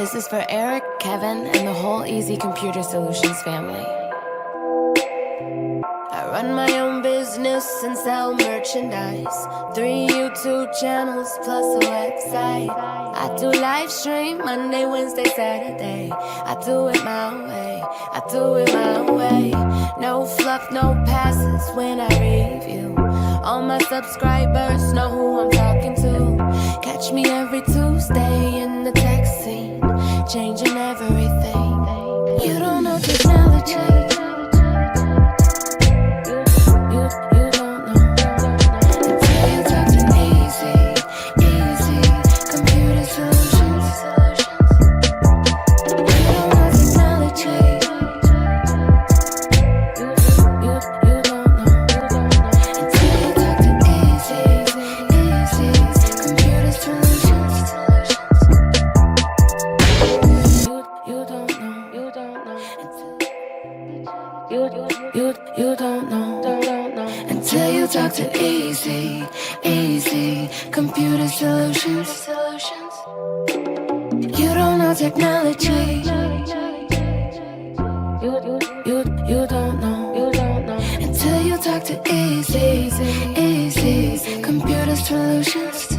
This is for Eric, Kevin, and the whole Easy Computer Solutions family. I run my own business and sell merchandise. 3 YouTube channels plus a website. I do live stream Monday, Wednesday, Saturday. I do it my way, I do it my way. No fluff, no passes when I review. All my subscribers know who I'm talking to. Catch me every Tuesday in the tech scene, changing everything. You don't know technology. You don't know until you talk to Easy Computer Solutions. You don't know technology. You don't know until you talk to Easy Computer Solutions.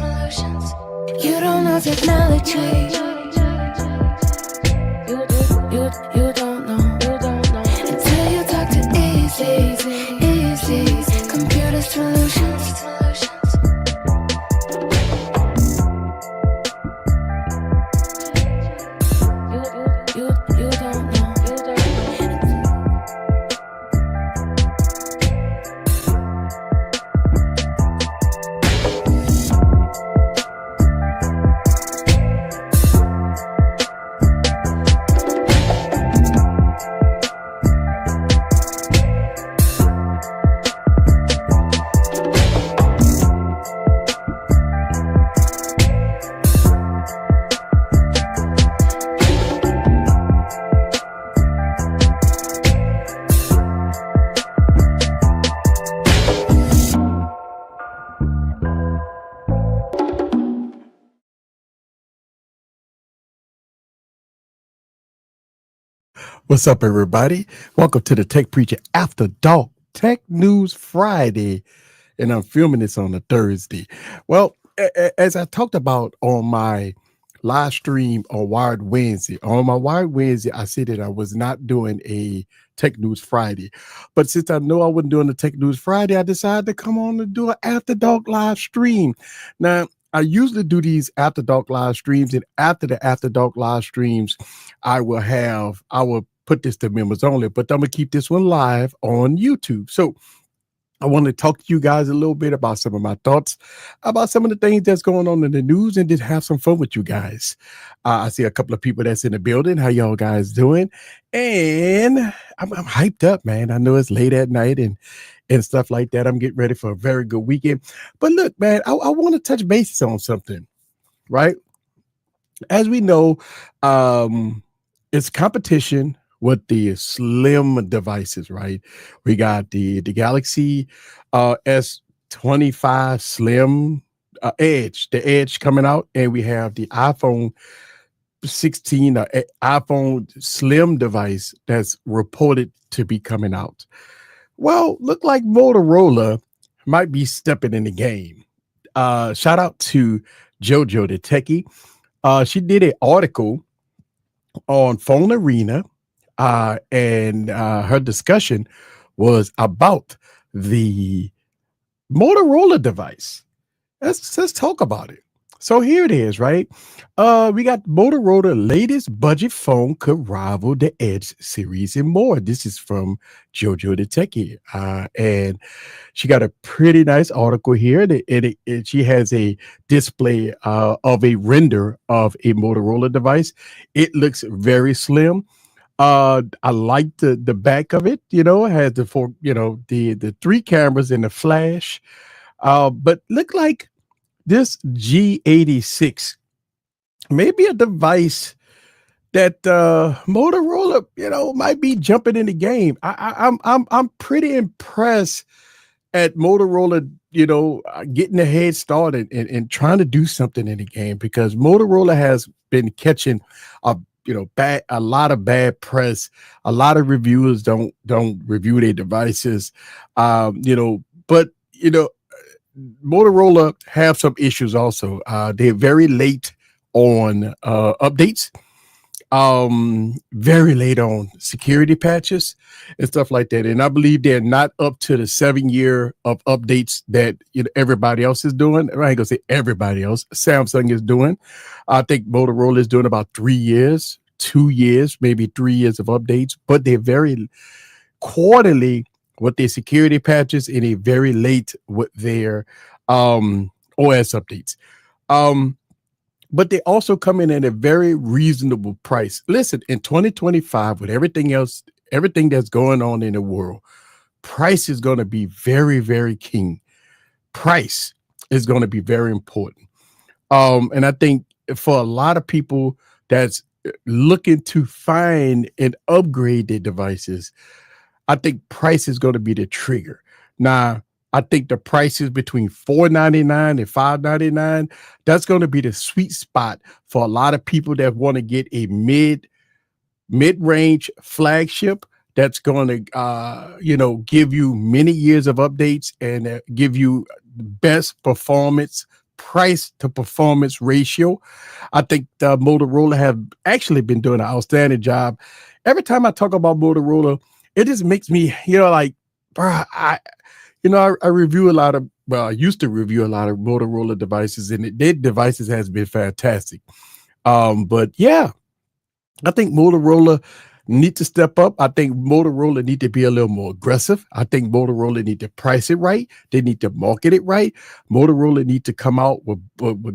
You don't know technology. You don't know until you talk to Easy Computer Solutions. You don't know. What's up, everybody? Welcome to the Tech Preacher After Dark Tech News Friday, and I'm filming this on a Thursday. Well, as I talked about on my live stream on Wired Wednesday, I said that I was not doing a Tech News Friday, but since I know I wasn't doing the Tech News Friday, I decided to come on and do an After Dark live stream. Now, I usually do these After Dark live streams, and after the After Dark live streams, I will put this to members only, but I'm gonna keep this one live on YouTube. So I want to talk to you guys a little bit about some of my thoughts about some of the things that's going on in the news, and just have some fun with you guys. I see a couple of people that's in the building. How y'all guys doing? And I'm hyped up, man. I know it's late at night and stuff like that. I'm getting ready for a very good weekend. But look, man, I want to touch bases on something, right? As we know, it's competition with the slim devices, right? We got the Galaxy S25 Slim Edge, the Edge coming out, and we have the iPhone 16 iPhone Slim device that's reported to be coming out. Well, look like Motorola might be stepping in the game. Shout out to JoJo the techie. She did an article on Phone Arena, and her discussion was about the Motorola device. Let's talk about it. So here it is, right? We got Motorola latest budget phone could rival the Edge series and more. This is from JoJo the Techie, and she got a pretty nice article here. And she has a display of a render of a Motorola device. It looks very slim. I like the back of it. It has the 3 cameras and the flash. But look like this G86 may be a device that Motorola, might be jumping in the game. I'm pretty impressed at Motorola getting a head start and trying to do something in the game, because Motorola has been catching a lot of bad press. A lot of reviewers don't review their devices. But Motorola have some issues also. They're very late on updates, very late on security patches and stuff like that. And I believe they're not up to the 7 year of updates that everybody else is doing. I ain't gonna say everybody else. Samsung is doing. I think Motorola is doing about 3 years, 2 years, maybe 3 years of updates, but they're very quarterly with their security patches, and they're very late with their OS updates. But they also come in at a very reasonable price. Listen, in 2025, with everything else, everything that's going on in the world, price is going to be very, very king. Price is going to be very important. And I think for a lot of people that's looking to find and upgrade their devices, I think price is going to be the trigger. Now, I think the prices between $499 and $599, that's going to be the sweet spot for a lot of people that want to get a mid-range flagship that's going to give you many years of updates and give you the best performance, price to performance ratio. I think Motorola have actually been doing an outstanding job. Every time I talk about Motorola, it just makes me, bro, I review a lot of, I used to review a lot of Motorola devices, and their devices has been fantastic. But yeah, I think Motorola need to step up. I think Motorola need to be a little more aggressive. I think Motorola need to price it right. They need to market it right. Motorola need to come out with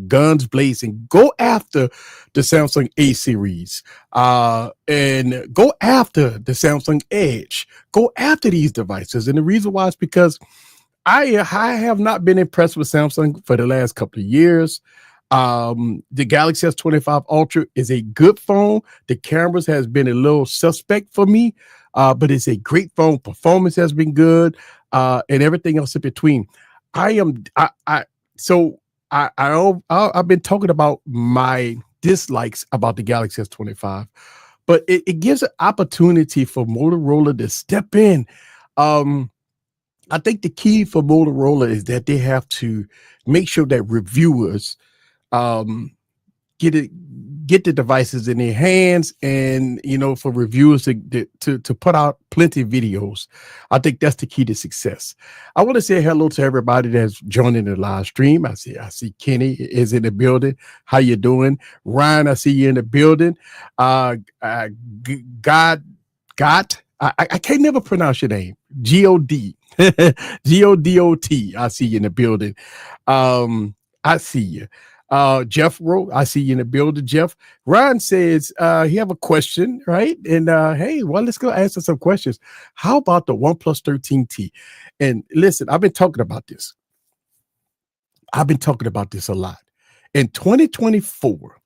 guns blazing. Go after the Samsung A series, and go after the Samsung Edge. Go after these devices. And the reason why is because I have not been impressed with Samsung for the last couple of years. The Galaxy S25 Ultra is a good phone. The cameras has been a little suspect for me, but it's a great phone. Performance has been good, and everything else in between. I've been talking about my dislikes about the Galaxy S25, but it gives an opportunity for Motorola to step in. I think the key for Motorola is that they have to make sure that reviewers get the devices in their hands, and for reviewers to put out plenty of videos. I think that's the key to success. I want to say hello to everybody that's joining the live stream. I see Kenny is in the building. How you doing? Ryan, I see you in the building. God, I can't never pronounce your name. G-O-D. G-O-D-O-T. I see you in the building. I see you. Jeff Rowe, I see you in the building. Jeff, Ryan says he have a question, right? And hey, well, let's go answer some questions. How about the OnePlus 13T? And listen, I've been talking about this. I've been talking about this a lot. In 2024,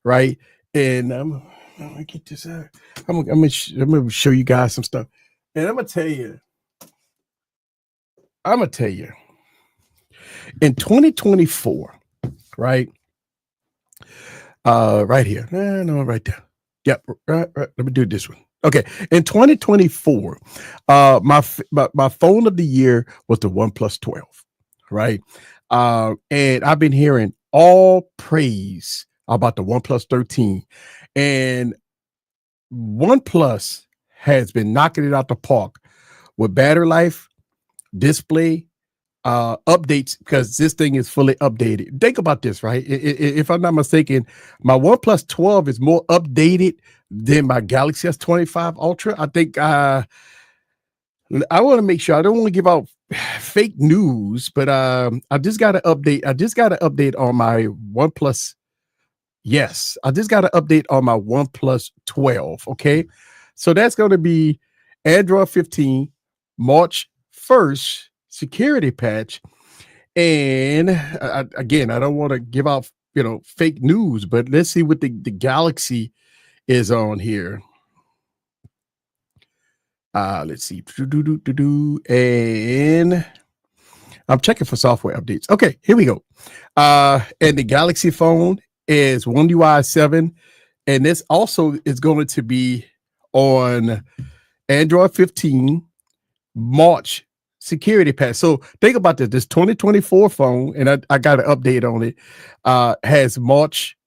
right? And I'm gonna get this out. I'm gonna show you guys some stuff. And I'm gonna tell you, in 2024, right? Right here. No, right there. Yep. Right. Let me do this one. Okay. In 2024, my phone of the year was the OnePlus 12, right? And I've been hearing all praise about the OnePlus 13, and OnePlus has been knocking it out the park with battery life, display, updates, because this thing is fully updated. Think about this, right? If I'm not mistaken, my OnePlus 12 is more updated than my Galaxy S25 Ultra. I think I want to make sure I don't want to give out fake news, but I just got to update. I just got an update on my OnePlus. Yes, I just got an update on my OnePlus 12. Okay, so that's going to be Android 15, March 1st. Security patch. And again, I don't want to give out fake news, but let's see what the Galaxy is on here. Let's see. And I'm checking for software updates. Okay, here we go. And the Galaxy phone is One UI 7, and this also is going to be on Android 15 March security patch. So think about this. This 2024 phone, and I got an update on it, has March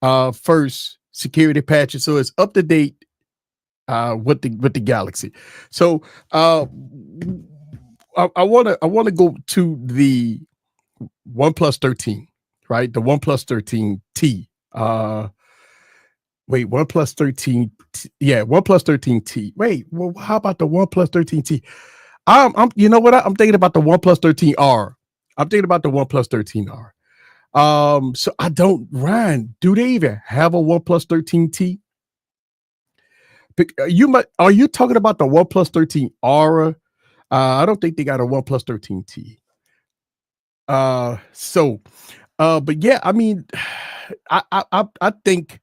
1st security patches. So it's up to date with the Galaxy. So I want to go to the OnePlus 13, right? The OnePlus 13T. Wait, OnePlus 13. Yeah, OnePlus 13T. Wait, well, how about the OnePlus 13T? You know what? I'm thinking about the OnePlus 13R. I'm thinking about the OnePlus 13R. So I don't, Ryan, do they even have a OnePlus 13T? Are you talking about the OnePlus 13R? I don't think they got a OnePlus 13T. But yeah, I mean, I think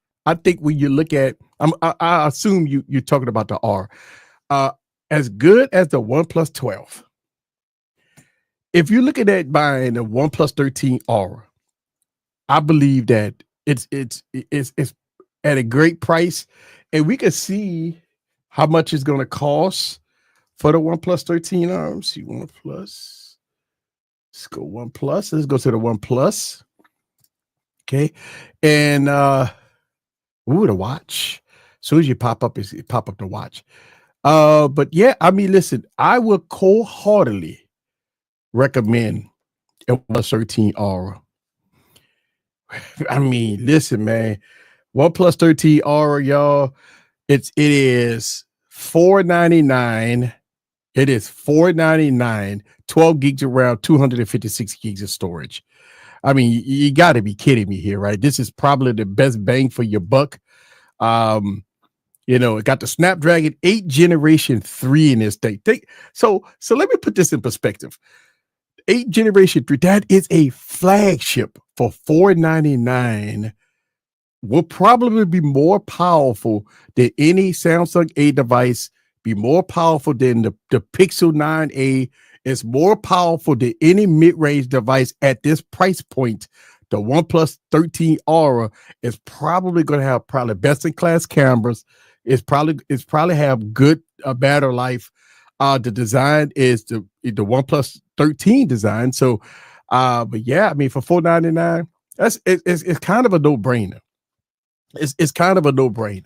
when you look at, I assume you're talking about the R. As good as the OnePlus 12, if you're looking at buying a OnePlus 13R, I believe that it's at a great price, and we can see how much it's going to cost for the OnePlus 13R. Let's see, OnePlus. Let's go OnePlus. Let's go to the OnePlus. Okay, and the watch. As soon as you pop up the watch. But yeah, I mean, listen, I would wholeheartedly recommend a OnePlus 13R. I mean, listen, man, OnePlus 13R, y'all, it is $499. It is $499, 12 gigs of RAM, 256 gigs of storage. I mean, you got to be kidding me here, right? This is probably the best bang for your buck. It got the Snapdragon 8 Generation 3 in this thing. So let me put this in perspective. 8 Generation 3, that is a flagship for $499. Will probably be more powerful than any Samsung A device, be more powerful than the Pixel 9a. It's more powerful than any mid-range device at this price point. The OnePlus 13R is probably going to have best-in-class cameras. It's probably have good battery life. The design is the OnePlus 13 design. So, but yeah, I mean, for $499, it's kind of a no-brainer. It's kind of a no-brainer.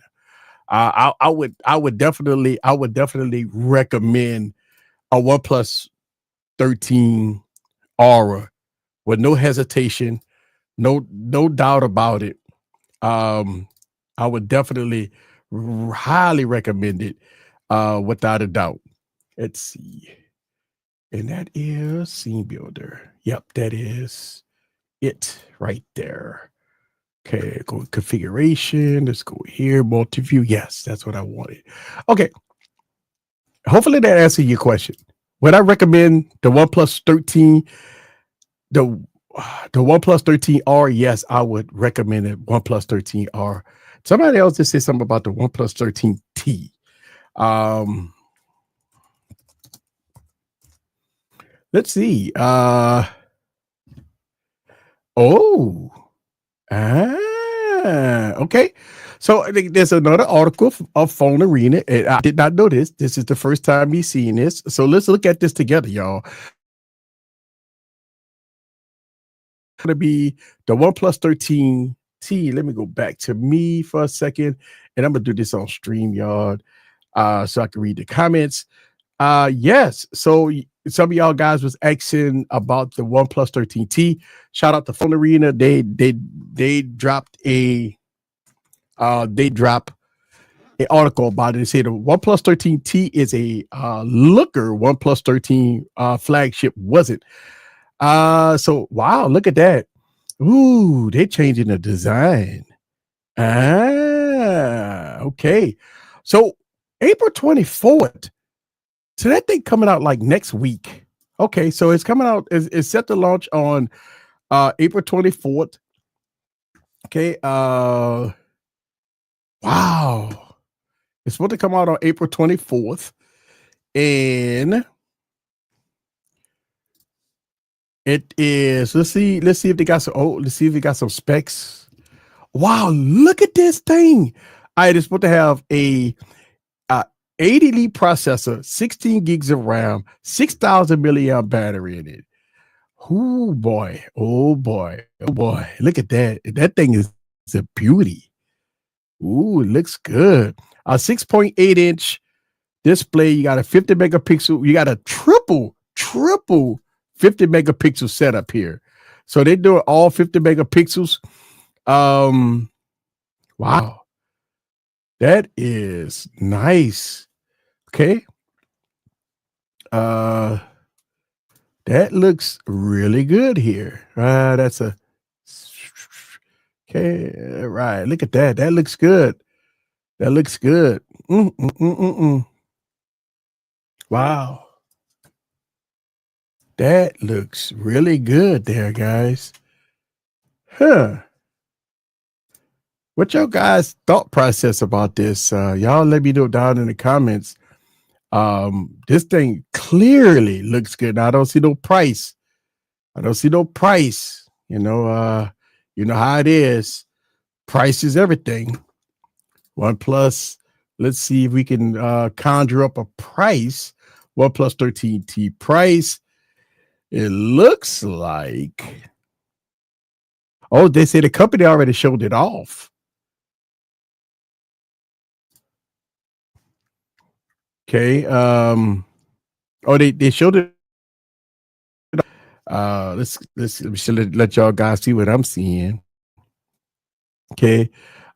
I would definitely recommend a OnePlus 13 Aura with no hesitation, no doubt about it. I would definitely highly recommend it, without a doubt. Let's see, and that is Scene Builder. Yep, that is it right there. Okay, go configuration. Let's go here, multi-view. Yes, that's what I wanted. Okay, hopefully that answered your question. Would I recommend the OnePlus 13, the OnePlus 13R? Yes, I would recommend it. OnePlus 13R. Somebody else just said something about the OnePlus 13T. Let's see. Okay. So I think there's another article of Phone Arena. And I did not know this. This is the first time me seeing this. So let's look at this together, y'all. Going to be the OnePlus 13T. Let me go back to me for a second, and I'm gonna do this on StreamYard, so I can read the comments. Yes. So some of y'all guys was asking about the OnePlus 13T. Shout out to Phone Arena. They dropped an article about it. They say the OnePlus 13T is a looker. OnePlus 13 flagship wasn't. So wow, look at that. Ooh, they're changing the design. Okay. So April 24th. So that thing coming out like next week. Okay, so it's coming out, it's set to launch on April 24th. Okay, wow. It's supposed to come out on April 24th. And It is. Let's see. Let's see if they got some. Oh, let's see if they got some specs. Wow, look at this thing. All right, it's supposed to have a 80 elite processor, 16 gigs of RAM, 6,000 milliamp battery in it. Oh boy, oh boy, oh boy. Look at that. That thing is a beauty. Ooh, it looks good. A 6.8 inch display. You got a 50 megapixel. You got a triple 50 megapixel setup here. So they do all 50 megapixels. Wow. That is nice. Okay. That looks really good here. That's a okay. Right. Look at that. That looks good. That looks good. Wow. That looks really good there, guys. Huh. What your guys' thought process about this? Y'all let me know down in the comments. This thing clearly looks good. Now, I don't see no price. I don't see no price. You know how it is. Price is everything. OnePlus. Let's see if we can conjure up a price. OnePlus 13T price. It looks like. Oh, they say the company already showed it off. Okay. Oh, they showed it. Let's let y'all guys see what I'm seeing. Okay.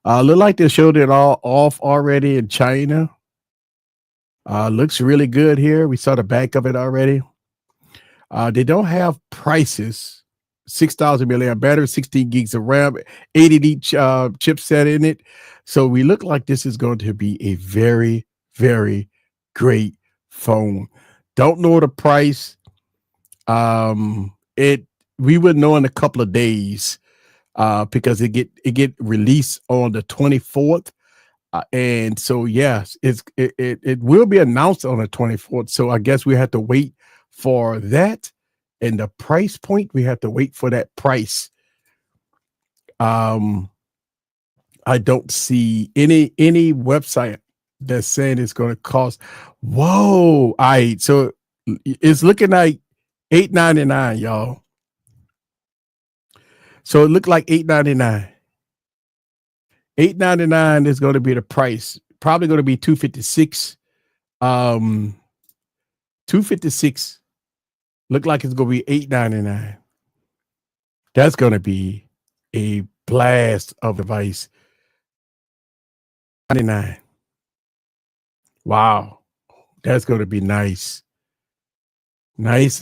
Look like they showed it all off already in China. Looks really good here. We saw the back of it already. They don't have prices. 6,000 milliamp battery, 16 gigs of RAM, 80D chipset in it. So we look like this is going to be a very, very great phone. Don't know the price. We would know in a couple of days because it get released on the 24th. And so yes, it will be announced on the 24th. So I guess we have to wait for that. And the price point, we have to wait for that price. I don't see any website that's saying it's going to cost. Whoa. All right. So it's looking like $899, y'all. So it looked like $899. $899 is going to be the price. Probably going to be $256. $256. Look like it's going to be $899. That's going to be a blast of device. $99. Wow. That's going to be nice. Nice.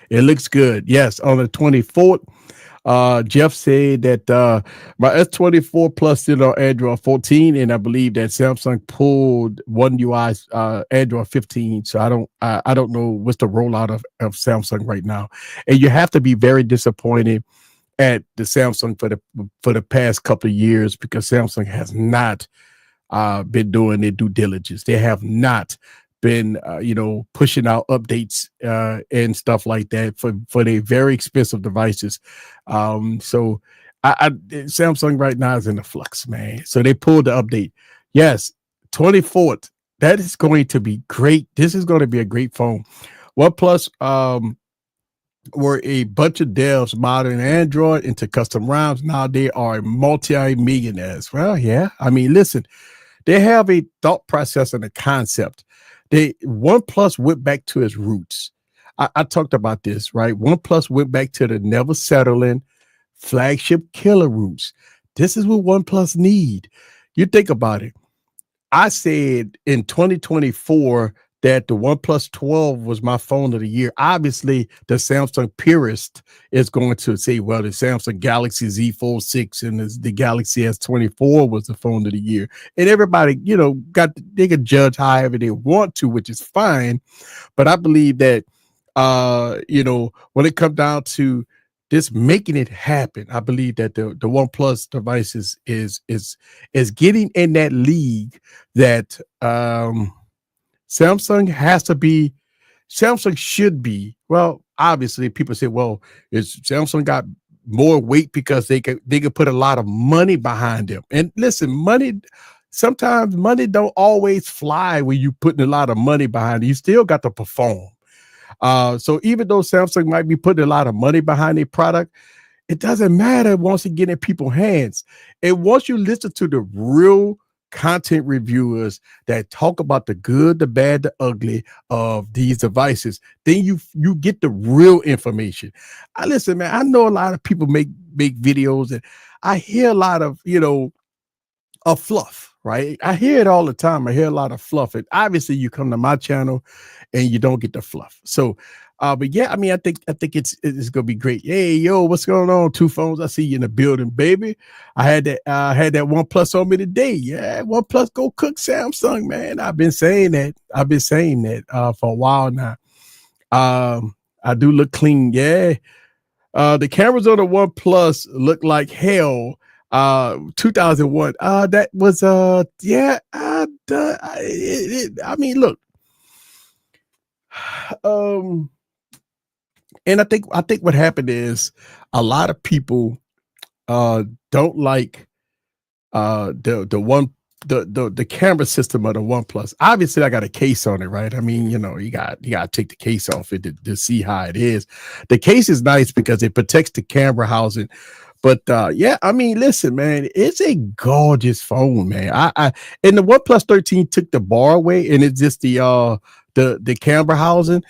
It looks good. Yes, on the 24th. Jeff said that my S24 Plus is on Android 14, and I believe that Samsung pulled One UI Android 15. So I don't know what's the rollout of Samsung right now. And you have to be very disappointed at the Samsung for the past couple of years because Samsung has not been doing their due diligence. They have not been pushing out updates and stuff like that for their very expensive devices. So Samsung right now is in the flux, man. So they pulled the update. Yes, 24th. That is going to be great. This is going to be a great phone. OnePlus were a bunch of devs modding Android into custom ROMs. Now they are multi-millionaires. Well, yeah. I mean, listen, they have a thought process and a concept. OnePlus went back to its roots. I talked about this, right? OnePlus went back to the never settling flagship killer roots. This is what OnePlus need. You think about it. I said in 2024 that the OnePlus 12 was my phone of the year. Obviously, the Samsung purist is going to say, well, the Samsung Galaxy Z Fold 6 and the Galaxy S24 was the phone of the year. And everybody, they can judge however they want to, which is fine. But I believe that, when it comes down to this making it happen, I believe that the OnePlus devices is getting in that league that Samsung has to be Samsung should be, well, obviously people say, well, is Samsung got more weight because they could put a lot of money behind them. And listen, sometimes money don't always fly when you putting a lot of money behind it. You still got to perform. So even though Samsung might be putting a lot of money behind a product, it doesn't matter once it get in people's hands. And once you listen to the real content reviewers that talk about the good, the bad, the ugly of these devices, then you get the real information. I listen, man, I know a lot of people make videos, and I hear a lot of, of fluff, right? I hear it all the time. I hear a lot of fluff. And obviously you come to my channel and you don't get the fluff. So but yeah, I mean, I think it's gonna be great. Hey, yo, what's going on? Two Phones, I see you in the building, baby. I had that OnePlus on me today. Yeah, OnePlus go cook Samsung, man. I've been saying that for a while now. I do look clean, yeah. The cameras on the OnePlus look like hell. 2001. That was yeah. I mean, look. And I think what happened is a lot of people don't like the camera system of the OnePlus. Obviously, I got a case on it, right? I mean, you got to take the case off it to see how it is. The case is nice because it protects the camera housing. But yeah, I mean, listen, man, it's a gorgeous phone, man. And the OnePlus 13 took the bar away, and it's just the camera housing.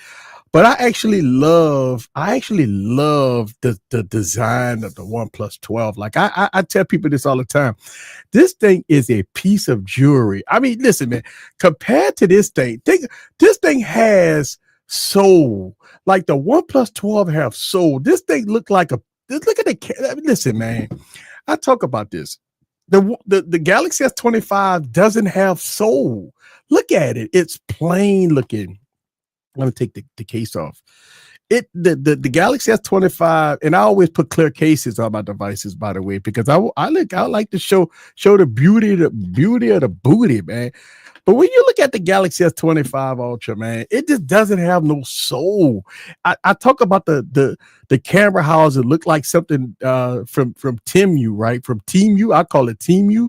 But I actually love the design of the OnePlus 12. Like I tell people this all the time. This thing is a piece of jewelry. I mean, listen, man, compared to this thing, this thing has soul. Like the OnePlus 12 have soul. This thing look at the, listen, man, I talk about this. The Galaxy S25 doesn't have soul. Look at it. It's plain looking. I'm gonna take the case off. The Galaxy S25, and I always put clear cases on my devices, by the way, because I like to show the beauty of the booty, man. But when you look at the Galaxy S25 Ultra, man, it just doesn't have no soul. I talk about the camera housing look like something from Temu, right? From Temu, I call it Temu.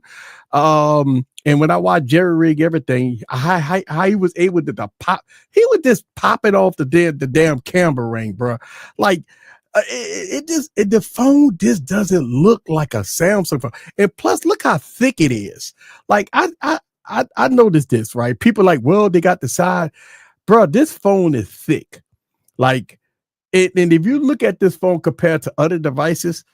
And when I watch Jerry Rig everything, how he was able to pop, he was just popping off the damn camera ring, bro. Like the phone just doesn't look like a Samsung phone. And plus, look how thick it is. Like I noticed this, right? People like, well, they got the side, bro. This phone is thick, like it. And if you look at this phone compared to other devices,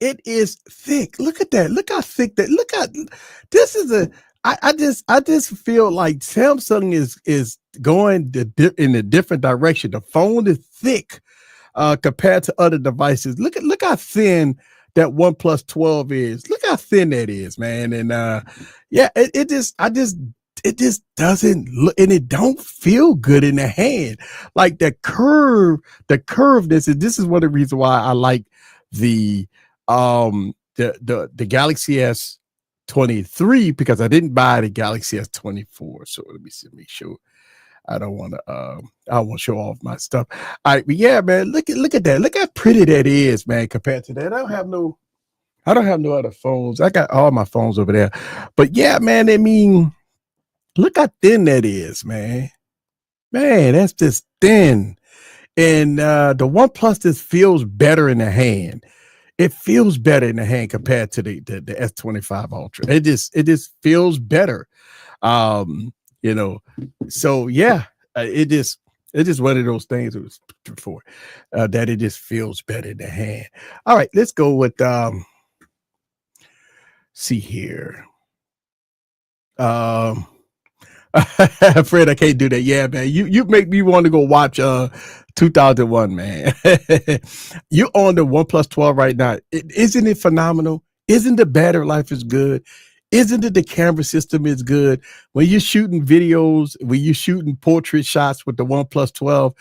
it is thick. Look at that. Look how thick that. Look at this is I just feel like Samsung is going in a different direction. The phone is thick compared to other devices. Look how thin that OnePlus 12 is. Look how thin that is, man. And yeah, it just doesn't look, and it don't feel good in the hand. Like the curvedness, and this is one of the reasons why I like the Galaxy S23, because I didn't buy the Galaxy S24. So let me see, make sure I don't want to show off my stuff. All right, but yeah, man, look at that. Look how pretty that is, man, compared to that. I don't have no other phones. I got all my phones over there. But yeah, man, I mean, look how thin that is, man. Man, that's just thin. And the OnePlus just feels better in the hand. It feels better in the hand compared to the S25 Ultra. It just feels better. So yeah, it just one of those things it was for that it just feels better in the hand. All right, let's go with see here. Fred, I can't do that. Yeah, man. You make me want to go watch 2001, man. You on the OnePlus 12 right now. Isn't it phenomenal? Isn't the battery life is good? Isn't it the camera system is good? When you're shooting videos, when you're shooting portrait shots with the OnePlus 12,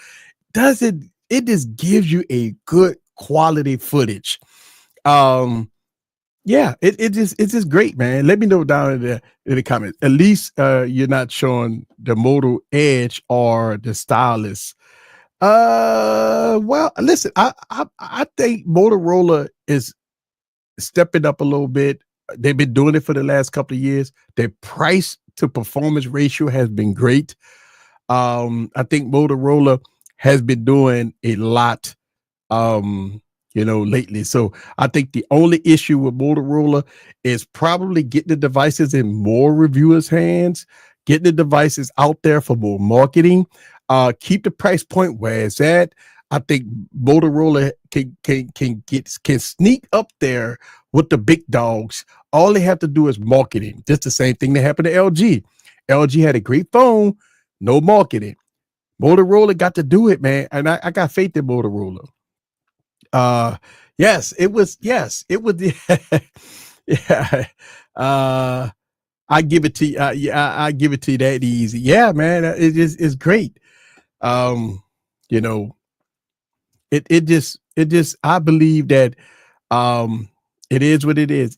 it just gives you a good quality footage. Yeah, it's just great, man. Let me know down in the comments. At least you're not showing the Moto Edge or the Stylus. Well, listen, I think Motorola is stepping up a little bit. They've been doing it for the last couple of years. Their price to performance ratio has been great. I think Motorola has been doing a lot, lately. So I think the only issue with Motorola is probably getting the devices in more reviewers' hands, getting the devices out there for more marketing. Keep the price point where it's at. I think Motorola can sneak up there with the big dogs. All they have to do is marketing. Just the same thing that happened to LG. LG had a great phone, no marketing. Motorola got to do it, man, and I got faith in Motorola. Uh, yes, it was. Yeah. I give it to you. I give it to you that easy. Yeah, man, it's great. Um, you know, it just I believe that it is what it is.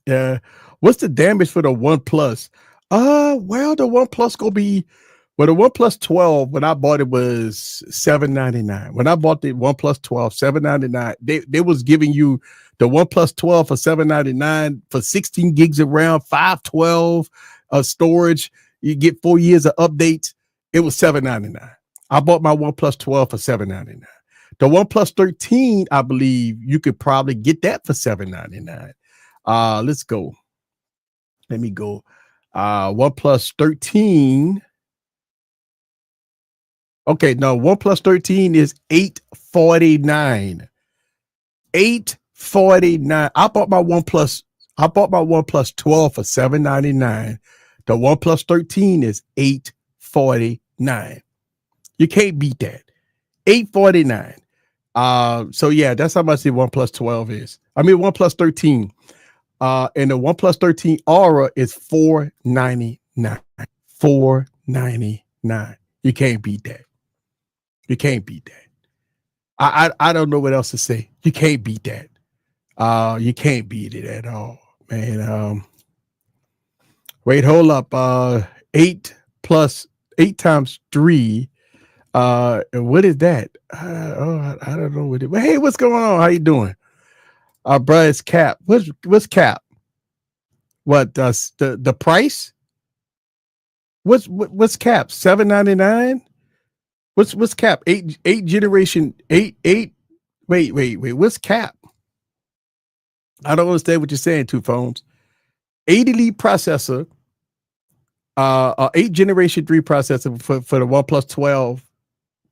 What's the damage for the OnePlus? Well, the OnePlus gonna be well, the OnePlus 12 when I bought it was $799. When I bought the OnePlus 12, $799, they was giving you the OnePlus 12 for $799 for 16 gigs of RAM, 512 storage. You get 4 years of updates. It was $799. I bought my OnePlus 12 for $799. The OnePlus 13, I believe you could probably get that for $799. Let's go. Let me go. OnePlus 13. Okay, no, OnePlus 13 is $849. $849. I bought my OnePlus 12 for $799. The OnePlus 13 is $849. You can't beat that. $849. So yeah, that's how much the OnePlus 12 is. I mean OnePlus 13. And the OnePlus 13 Aura is $499. $499. You can't beat that. You can't beat that. I don't know what else to say. You can't beat that. You can't beat it at all, man. Wait, hold up. 8 times 3. What is that? I don't know what it. Hey, what's going on? How you doing? Bruh, it's Cap. What's Cap? What the price? What's Cap? $799? What's Cap? Eight generation eight. Wait. What's Cap? I don't understand what you're saying. Two phones, 8 elite processor, 8 generation 3 processor for the OnePlus 12.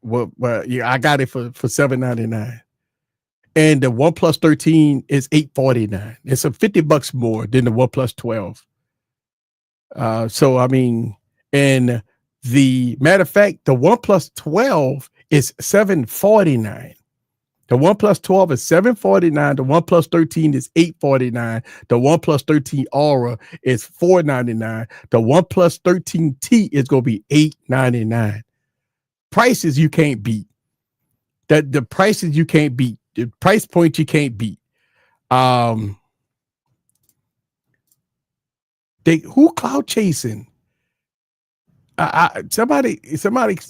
Well, yeah, I got it for $799, and the OnePlus 13 is $849. It's $50 more than the OnePlus 12. So I mean, and the matter of fact, the OnePlus 12 is $749. The OnePlus 12 is $749. The OnePlus 13 is $849. The OnePlus 13 Aura is $499. The OnePlus 13T is going to be $899. Prices you can't beat. The prices you can't beat. The price point you can't beat. Who cloud chasing? Somebody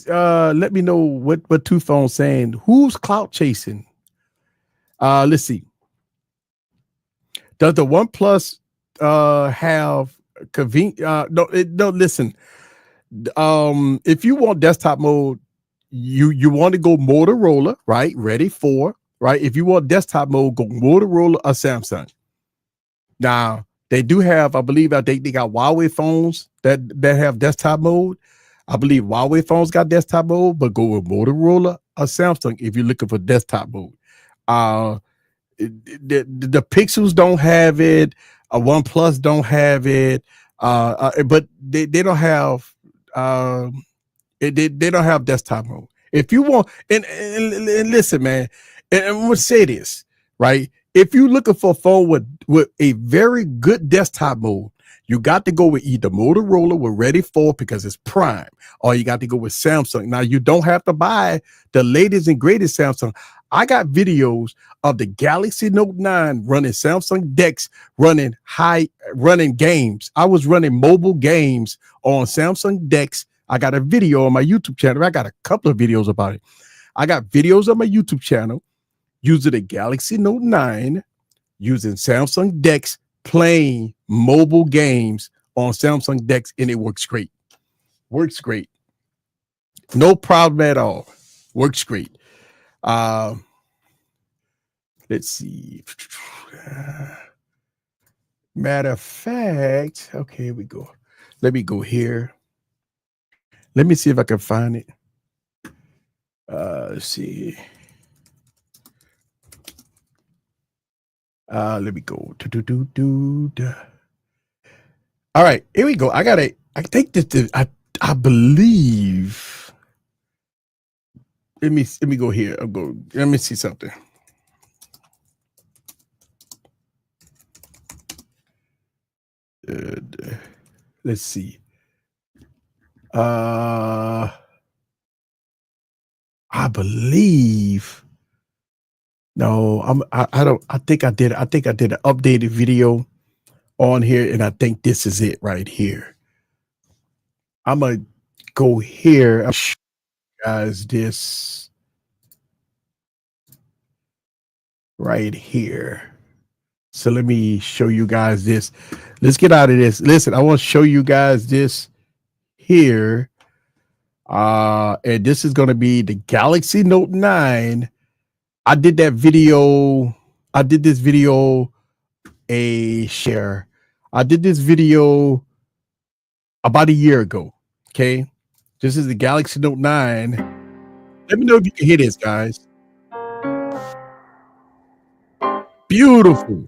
let me know what two phones saying. Who's cloud chasing? Let's see. Does the OnePlus have convenient? No, listen. If you want desktop mode, you want to go Motorola, right? Ready for, right? If you want desktop mode, go Motorola or Samsung. Now, they do have, I believe, they got Huawei phones that have desktop mode. I believe Huawei phones got desktop mode, but go with Motorola or Samsung if you're looking for desktop mode. The Pixels don't have it. OnePlus don't have it. But they don't have they don't have desktop mode. If you want, and listen, man, and I'm gonna say this, right? If you're looking for a phone with a very good desktop mode, you got to go with either Motorola with Ready for because it's prime, or you got to go with Samsung. Now you don't have to buy the latest and greatest Samsung. I got videos of the Galaxy Note 9 running Samsung DeX, running games. I was running mobile games on Samsung DeX. I got a video on my YouTube channel. I got a couple of videos about it. I got videos on my YouTube channel using the Galaxy Note 9, using Samsung DeX, playing mobile games on Samsung DeX, and it works great. Works great. No problem at all. Works great. Let's see. Matter of fact, okay, here we go. Let me go here. Let me see if I can find it. Let's see. Let me go. All right, here we go. I think this. I believe. Let me go here. Let me see something. Let's see. I believe. No, I don't. I think I did an updated video on here, and I think this is it right here. I'm gonna go here. I'll show you guys this right here. So let me show you guys this. Let's get out of this. Listen, I want to show you guys this here. And this is going to be the Galaxy Note 9. I did that video. I did this video share. I did this video about a year ago. Okay. This is the Galaxy Note 9. Let me know if you can hear this, guys. Beautiful.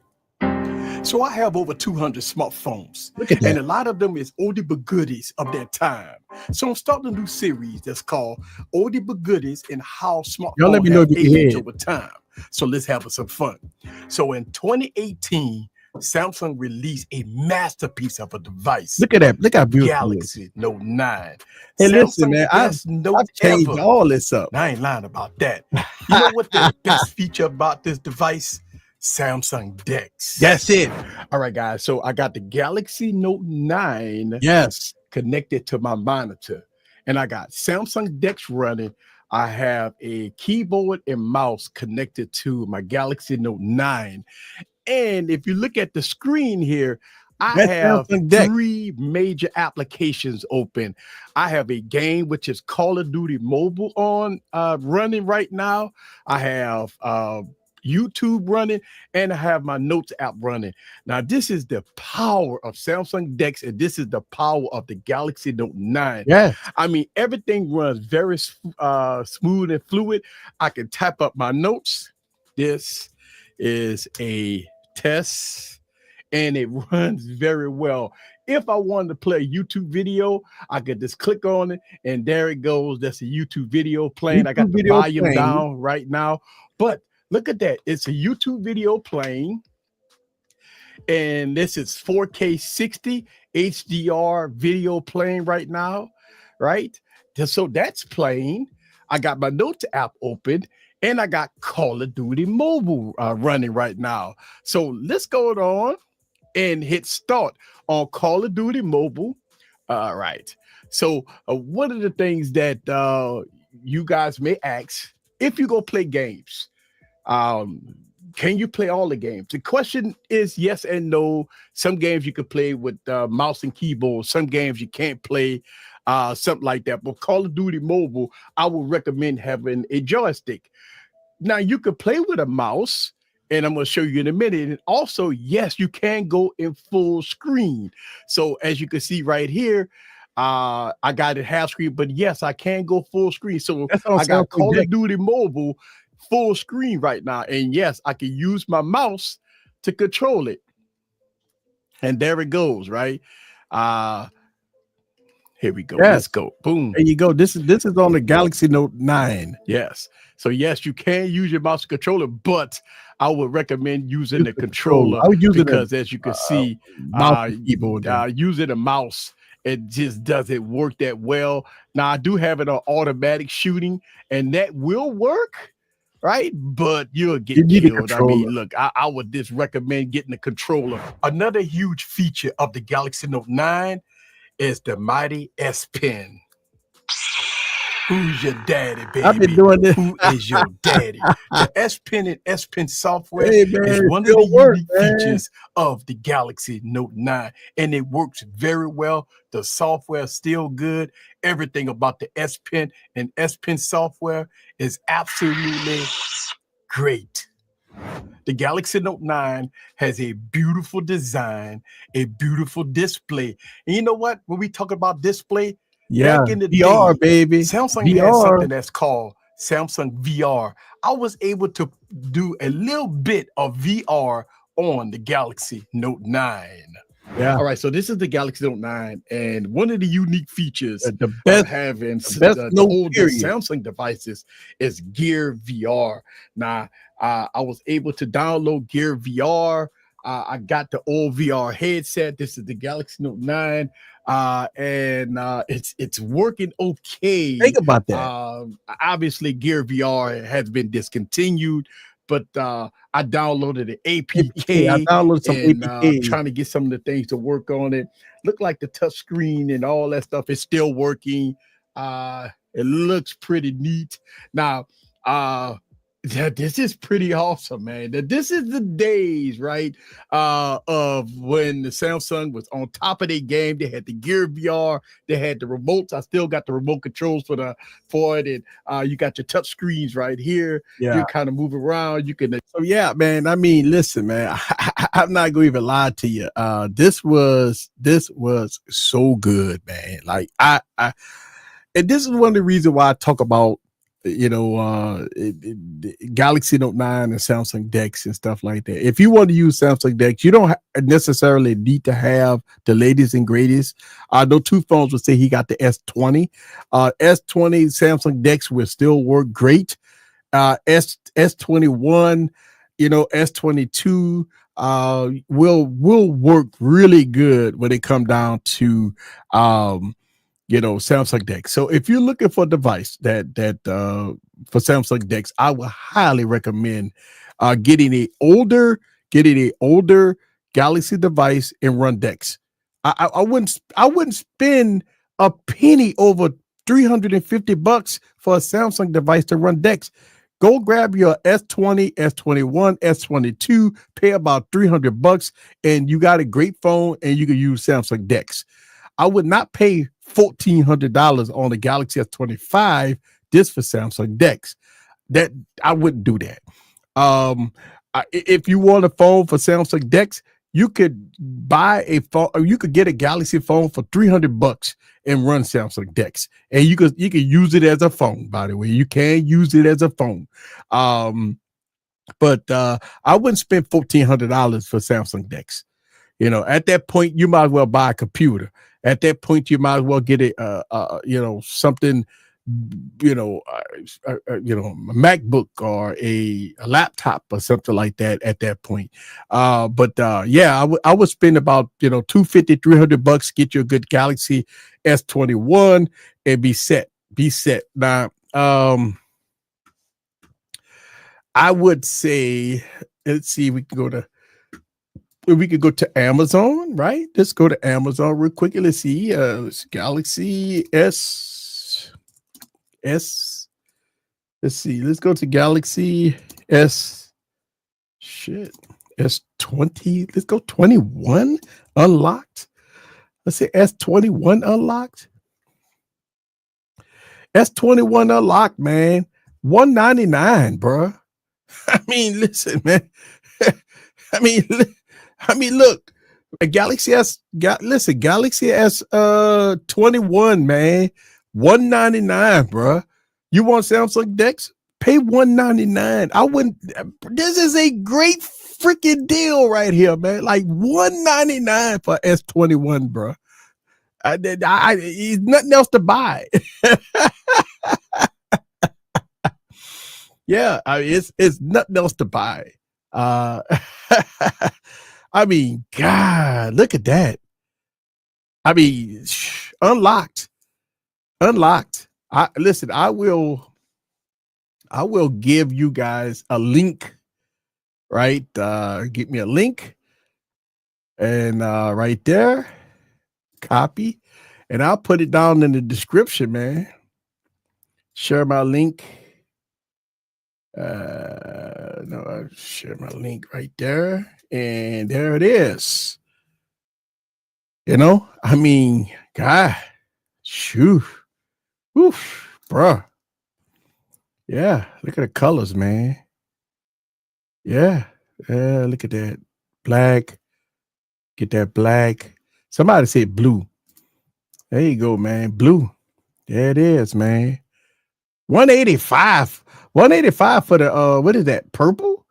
So I have over 200 smartphones. Look at that. And a lot of them is oldie but goodies of their time. So I'm starting a new series that's called Oldie but Goodies and How Smartphones have aged over time. So let's have some fun. So in 2018, Samsung released a masterpiece of a device. Look at that. Look how beautiful Galaxy Note 9. Hey, listen, man, I've changed all this up. I ain't lying about that. You know what the best feature about this device? Samsung DeX. That's it. All right, guys. So I got the Galaxy Note 9. Yes. Connected to my monitor. And I got Samsung DeX running. I have a keyboard and mouse connected to my Galaxy Note 9. And if you look at the screen here, I have 3 major applications open. I have a game which is Call of Duty Mobile on running right now. I have YouTube running, and I have my Notes app running. Now, this is the power of Samsung DeX, and this is the power of the Galaxy Note 9. Yeah, I mean, everything runs very smooth and fluid. I can type up my notes. This is a test, and it runs very well. If I wanted to play a YouTube video, I could just click on it, and there it goes. That's a YouTube video playing. I got the volume down right now, but look at that. It's a YouTube video playing. And this is 4K 60 HDR video playing right now, right? So that's playing. I got my Notes app open, and I got Call of Duty Mobile running right now. So let's go on and hit start on Call of Duty Mobile. All right. So one of the things that you guys may ask, if you go play games, can you play all the games? The question is yes and no. Some games you can play with mouse and keyboard. Some games you can't play, something like that. But Call of Duty Mobile, I would recommend having a joystick. Now, you could play with a mouse, and I'm going to show you in a minute. And also, yes, you can go in full screen. So as you can see right here, I got it half screen, but yes, I can go full screen. So I got Call of Duty Mobile full screen right now, and yes, I can use my mouse to control it. And there it goes, right? Here we go. Yes. Let's go. Boom. There you go. This is on the Galaxy Note 9. Yes. So yes, you can use your mouse controller, but I would recommend using the controller. I would use it because, as you can see, using a mouse, it just doesn't work that well. Now, I do have it on automatic shooting, and that will work. right? But you'll get You need a killed. I controller. mean, look, I would just recommend getting a controller. Another huge feature of the Galaxy Note 9 is the mighty S Pen. Who's your daddy, baby? I've been doing this. Who is your daddy? The S Pen and S Pen software Hey, man, is it one of still the works, unique man. features of the Galaxy Note 9, and it works very well. The software is still good. Everything about the S Pen and S Pen software is absolutely great. The Galaxy Note 9 has a beautiful design, a beautiful display. And you know what? When we talk about display, Yeah, back in the VR, day, baby. Samsung VR. had something that's called Samsung VR. I was able to do a little bit of VR on the Galaxy Note 9. Yeah. All right, so this is the Galaxy Note 9, and one of the unique features The best, of having best the Note older period. Samsung devices is Gear VR. Now, I was able to download Gear VR. I got the old VR headset. This is the Galaxy Note 9, and it's working okay. Think about that. Obviously, Gear VR has been discontinued, but I downloaded the APK. I downloaded some and APK. trying to get some of the things to work on it. Look like the touch screen and all that stuff is still working. It looks pretty neat. Now, this is pretty awesome, man. This is the days, right, of when the Samsung was on top of their game. They had the Gear VR, they had the remotes. I still got the remote controls for it, and you got your touch screens right here. Yeah. You kind of move around. You can. So yeah, man. I mean, listen, man. I'm not gonna even lie to you. This was so good, man. Like and this is one of the reasons why I talk about, you know, Galaxy Note 9 and Samsung Dex and stuff like that. If you want to use Samsung Dex, you don't necessarily need to have the latest and greatest. No two phones would say he got the S20. S20 Samsung Dex will still work great. S21, you know, S22 will work really good when it come down to you know, Samsung Dex. So if you're looking for a device that for Samsung Dex, I would highly recommend getting a older Galaxy device and run Dex. I wouldn't spend a penny over $350 for a Samsung device to run Dex. Go grab your S20, S21, S22, pay about $300, and you got a great phone, and you can use Samsung Dex. I would not pay $1,400 on the Galaxy S25 just for Samsung Dex. That I wouldn't do that. If you want a phone for Samsung Dex, you could buy a phone, or you could get a Galaxy phone for $300 and run Samsung Dex, and you can use it as a phone. By the way, you can use it as a phone. But I wouldn't spend $1,400 for Samsung Dex. You know, at that point, you might as well buy a computer. At that point, you might as well get a you know, something, you know, a MacBook or a laptop or something like that at that point. But yeah, I would spend about, you know, $250, $300, get you a good Galaxy S21 and be set. Now, I would say, let's see, we could go to Amazon, right? Let's go to Amazon real quickly. Let's see. Galaxy S. Let's see. Let's go to Galaxy S. S20. Let's go 21 unlocked. Let's say S21 unlocked. S21 unlocked, man. $199, bro. I mean, listen, man. I mean, look, Galaxy S. Galaxy S 21, man, $199, bro. You want Samsung Dex? Pay $199. I wouldn't. This is a great freaking deal right here, man. Like $199 for S21, bro. There's nothing else to buy. Yeah, I mean, it's nothing else to buy. I mean, God, look at that. I mean, unlocked. I will I will give you guys a link, right? Get me a link, and right there, copy, and I'll put it down in the description, man. Share my link. No, I'll share my link right there, and there it is. You know, I mean, God, shoo, oof, bruh. Yeah, look at the colors, man. Yeah, look at that black. Get that black. Somebody said blue. There you go, man. Blue. There it is, man. 185. 185 for the what is that? Purple?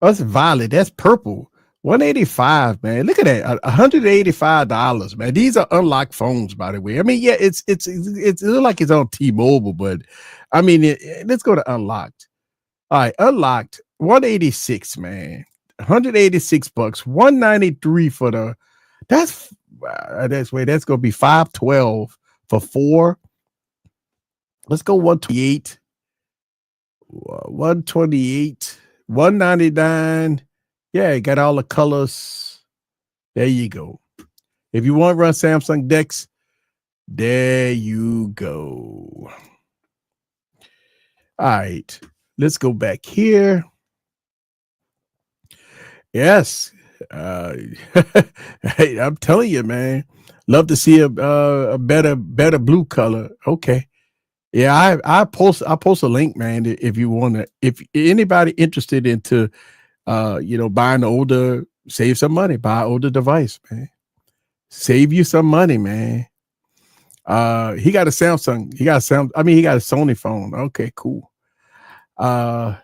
Oh, that's violet. That's purple. 185, man. Look at that. $185, man. These are unlocked phones, by the way. I mean, yeah, it's it looks like it's on T-Mobile, but I mean, let's go to unlocked. All right, unlocked 186, man. 186 bucks. 193 for the that's gonna be 512 for 4. Let's go 128. 128, 199. Yeah, got all the colors. There you go. If you want to run Samsung Dex, there you go. All right, let's go back here. Yes. Hey, I'm telling you, man. Love to see a better blue color. Okay. Yeah, I post a link, man. If you want to, if anybody interested into buying an older, save some money, buy an older device, man. Save you some money, man. He got a Samsung. He got a Sony phone. Okay, cool. Nah,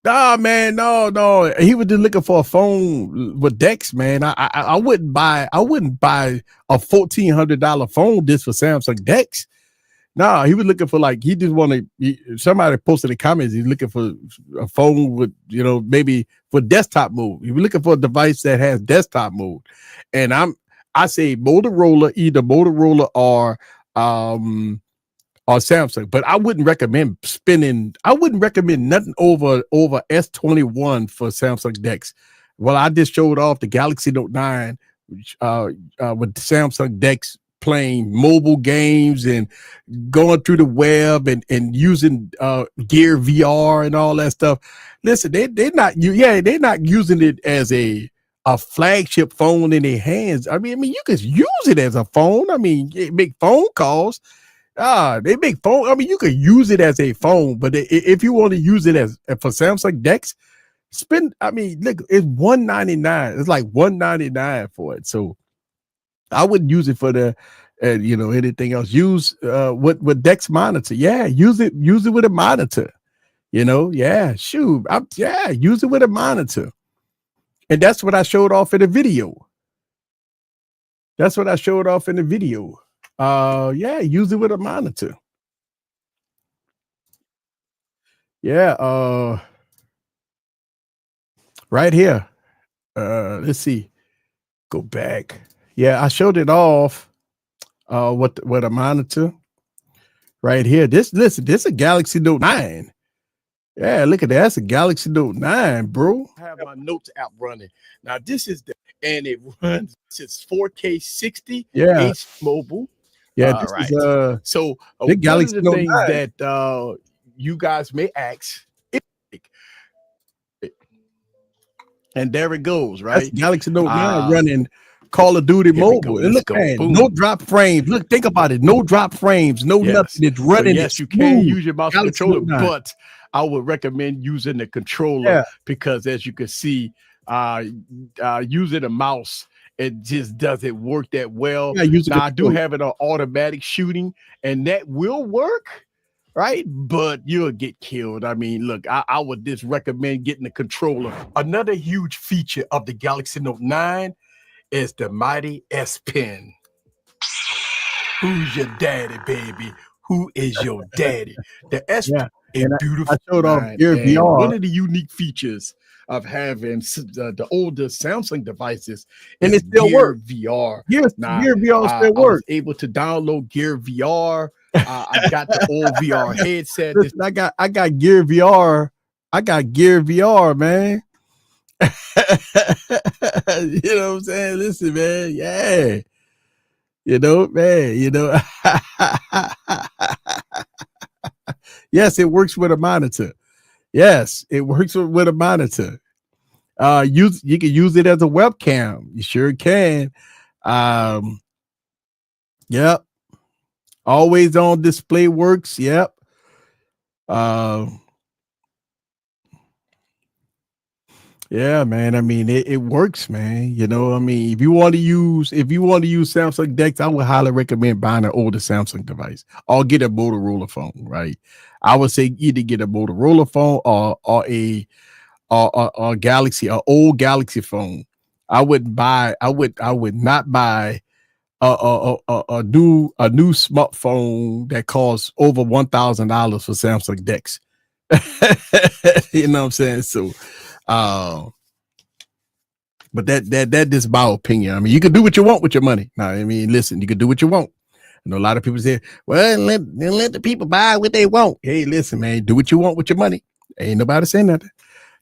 man, no. He was just looking for a phone with Dex, man. I wouldn't buy a $1,400 phone just for Samsung Dex. No, he was looking for somebody posted in the comments, he's looking for a phone with, maybe for desktop mode. He was looking for a device that has desktop mode. And I say Motorola, either Motorola or Samsung, but I wouldn't recommend nothing over S21 for Samsung Dex. Well, I just showed off the Galaxy Note 9 with Samsung Dex playing mobile games and going through the web and using Gear VR and all that stuff. Listen, they're not using it as a flagship phone in their hands. I mean, you could use it as a phone. I mean, make phone calls. They make phone. I mean, you could use it as a phone, but if you want to use it for Samsung Dex, look, it's $199. It's like $199 for it. So I wouldn't use it for the, anything else. Use with Dex monitor. Yeah, use it with a monitor. Yeah, shoot. Use it with a monitor. And that's what I showed off in the video. Use it with a monitor. Yeah, right here. Let's see. Go back. Yeah, I showed it off with a monitor right here. This is a Galaxy Note 9. Yeah, look at that. That's a Galaxy Note 9, bro. I have my Notes app running. Now this is and it runs, it's 4K 60 H mobile. Yeah, this is so the Galaxy Note things 9 that you guys may ask. And there it goes, right? That's Galaxy Note 9 running Call of Duty mobile. And look, man, no drop frames. Look, think about it. No drop frames, no nothing. It's running. So yes, you can use your mouse controller, but I would recommend using the controller because, as you can see, using a mouse, it just doesn't work that well. Now, I do have it on automatic shooting, and that will work. Right, but you'll get killed. I mean, look, I would just recommend getting the controller. Another huge feature of the Galaxy Note 9 is the mighty S Pen. Who's your daddy, baby? Who is your daddy? The S Pen is beautiful. I showed off Gear VR. One of the unique features of having the older Samsung devices, and it still works. VR. Gear VR still works. I was able to download Gear VR. I got the old VR headset. Listen, I got Gear VR. I got Gear VR, man. You know what I'm saying? Listen, man. Yeah. You know, man, you know. Yes, it works with a monitor. Yes, it works with a monitor. You can use it as a webcam. You sure can. Yep. Always on display works. Yep. Yeah, man. I mean, it works, man. You know, I mean, if you want to use Samsung decks, I would highly recommend buying an older Samsung device or get a Motorola phone, right? I would say either get a Motorola phone or Galaxy, or old Galaxy phone. I would not buy a new smartphone that costs over $1,000 for Samsung decks. You know what I'm saying? So but that is my opinion. I mean, you can do what you want with your money. Now, I mean, listen, you can do what you want. I know a lot of people say, well, let the people buy what they want. Hey, listen, man, do what you want with your money. Ain't nobody saying nothing.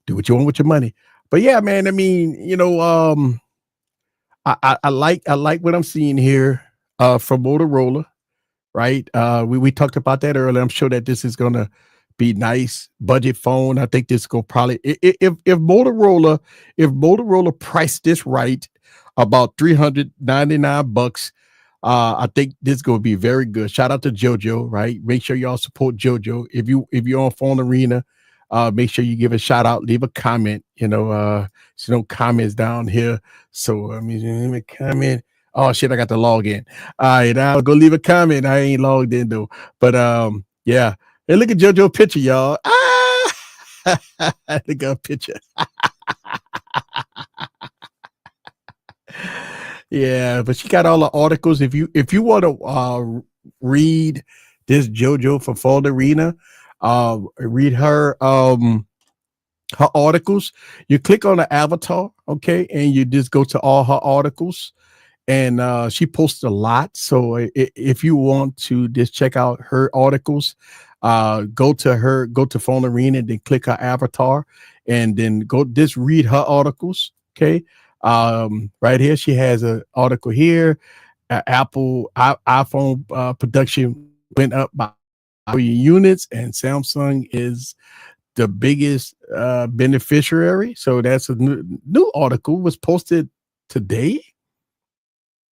Do what you want with your money. But yeah, man, I mean, you know, I like what I'm seeing here from Motorola, right? We talked about that earlier. I'm sure that this is gonna be nice budget phone. I think this go probably if Motorola priced this right, about $399. I think this is gonna be very good. Shout out to JoJo, right? Make sure y'all support JoJo. If you're on Phone Arena, make sure you give a shout out, leave a comment. You know, no comments down here. So I mean, leave a comment. Oh shit, I got to log in. All right, I'll go leave a comment. I ain't logged in though. But yeah. Hey, look at JoJo picture, y'all. Look at her picture. Yeah, but she got all the articles. If you want to read this JoJo for Fall Arena, read her articles. You click on the avatar, okay, and you just go to all her articles. And she posts a lot. So if you want to just check out her articles, go to Phone Arena, then click her avatar, and then go just read her articles. Okay. Right here, she has an article here. Apple iPhone production went up by units, and Samsung is the biggest beneficiary. So that's a new article was posted today.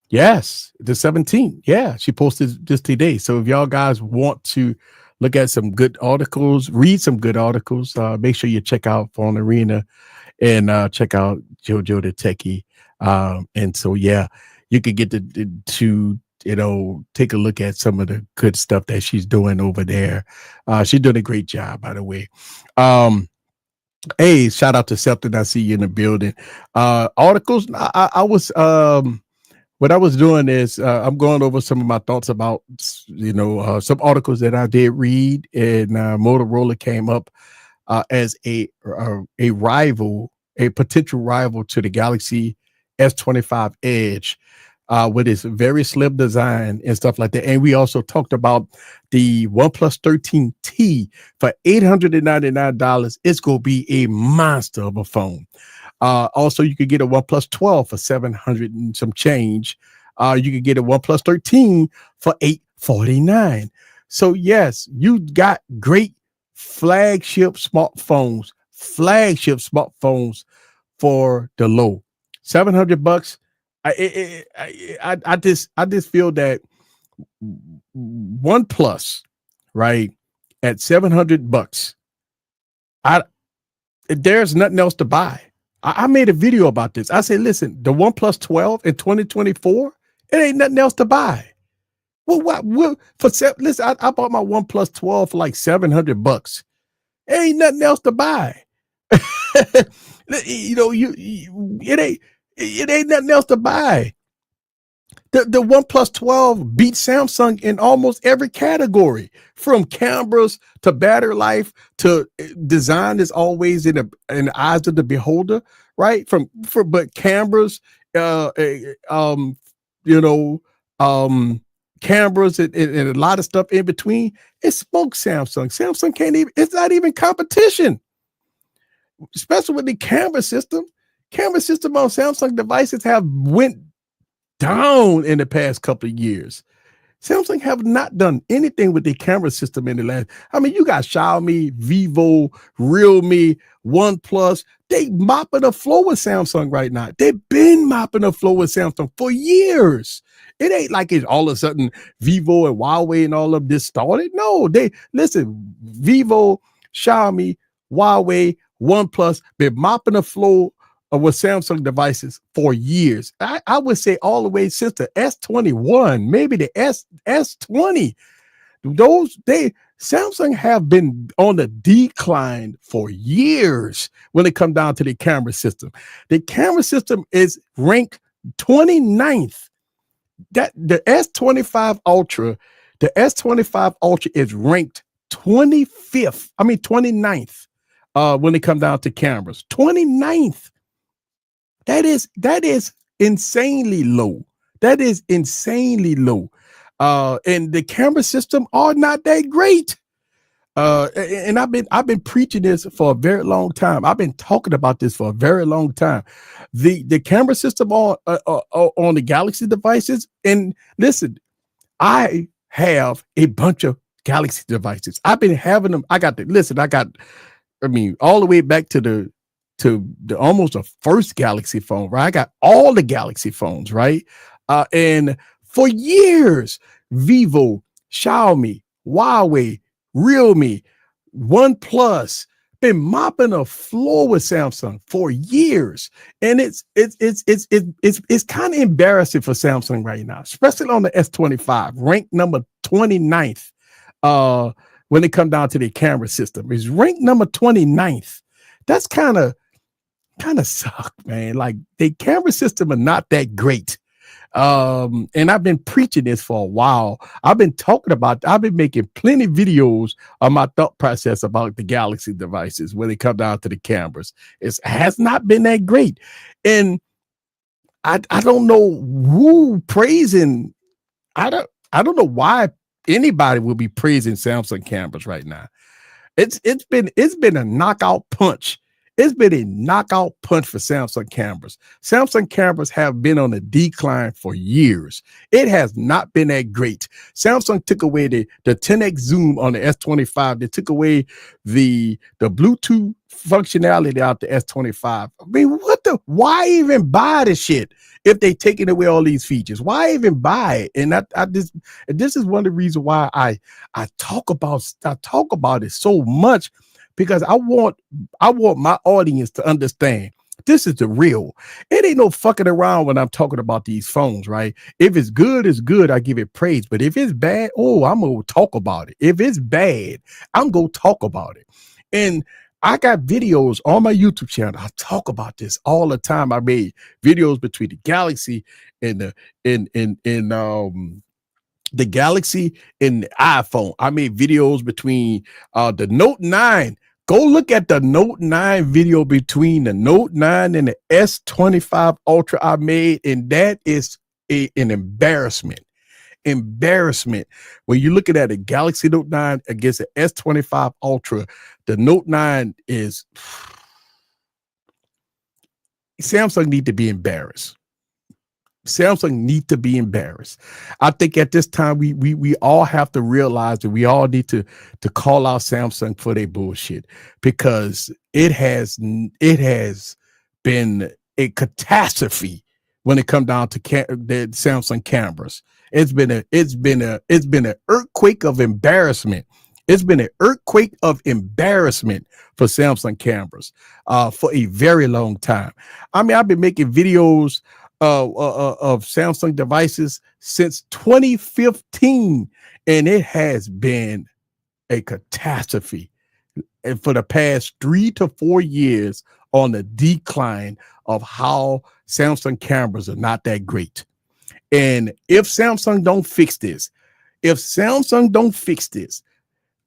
Yes, the 17th. Yeah, she posted this today. So if y'all guys want to look at some good articles, read some good articles, make sure you check out Phone Arena and check out JoJo the Techie. And so, yeah, you could get to you know, take a look at some of the good stuff that she's doing over there. She's doing a great job, by the way. Hey, shout out to Septon. I see you in the building. Articles. I was what I was doing is I'm going over some of my thoughts about, you know, some articles that I did read, and Motorola came up as a rival, a potential rival to the Galaxy S25 Edge with its very slim design and stuff like that. And we also talked about the OnePlus 13T for $899. It's going to be a monster of a phone. Also, you could get a OnePlus 12 for 700 and some change. You could get a OnePlus 13 for $849. So yes, you got great flagship smartphones for the low $700. I just feel that OnePlus, right, at $700, there's nothing else to buy. I made a video about this. I said, listen, the OnePlus 12 in 2024, it ain't nothing else to buy. Well, listen, I bought my OnePlus 12 for like $700. It ain't nothing else to buy. You know, it ain't nothing else to buy. The OnePlus 12 beat Samsung in almost every category, from cameras to battery life to design is always in the eyes of the beholder, right? But cameras, cameras and a lot of stuff in between, it smoked Samsung. Samsung can't even, it's not even competition, especially with the camera system. Camera system on Samsung devices have went down in the past couple of years. Samsung have not done anything with the camera system in the last. I mean, you got Xiaomi, Vivo, Realme, OnePlus. They mopping the floor with Samsung right now. They've been mopping the floor with Samsung for years. It ain't like it's all of a sudden Vivo and Huawei and all of this started. No, they listen. Vivo, Xiaomi, Huawei, OnePlus been mopping the floor with Samsung devices for years. I would say all the way since the S21, maybe the S20. Samsung have been on the decline for years when it comes down to the camera system. The camera system is ranked 29th. That the S25 Ultra, is ranked 29th when it comes down to cameras. 29th. That is insanely low. That is insanely low. And the camera system are not that great. And I've been preaching this for a very long time. I've been talking about this for a very long time. The camera system on the Galaxy devices. And listen, I have a bunch of Galaxy devices. I've been having them. All the way back to the almost the first Galaxy phone, right? I got all the Galaxy phones, right? And for years, Vivo, Xiaomi, Huawei, Realme, OnePlus been mopping the floor with Samsung for years, and it's kind of embarrassing for Samsung right now, especially on the S25, ranked number 29th. When it comes down to the camera system, is ranked number 29th. That's kind of suck, man. Like the camera system are not that great. And I've been preaching this for a while. I've been making plenty of videos on my thought process about the Galaxy devices when it comes down to the cameras. It has not been that great. And I don't know who praising. I don't know why anybody will be praising Samsung cameras right now. It's been a knockout punch. It's been a knockout punch for Samsung cameras. Samsung cameras have been on a decline for years. It has not been that great. Samsung took away the 10x zoom on the S25. They took away the Bluetooth functionality out the S25. I mean, why even buy the shit if they taking away all these features? Why even buy it? And this is one of the reasons why I talk about it so much, because I want my audience to understand this is the real. It ain't no fucking around when I'm talking about these phones, right? If it's good, it's good. I give it praise. But if it's bad, I'm going to talk about it. If it's bad, I'm going to talk about it. And I got videos on my YouTube channel. I talk about this all the time. I made videos between the Galaxy and the Galaxy and the iPhone. I made videos between the Note 9. Go look at the Note 9 video between the Note 9 and the S25 Ultra I made, and that is an embarrassment. Embarrassment. When you're looking at a Galaxy Note 9 against the S25 Ultra, the Note 9 is Samsung need to be embarrassed. Samsung need to be embarrassed. I think at this time we all have to realize that we all need to call out Samsung for their bullshit, because it has been a catastrophe when it comes down to the Samsung cameras. It's been an earthquake of embarrassment. It's been an earthquake of embarrassment for Samsung cameras for a very long time. I mean, I've been making videos of Samsung devices since 2015, and it has been a catastrophe. And for the past 3 to 4 years, on the decline of how Samsung cameras are not that great. And if Samsung don't fix this,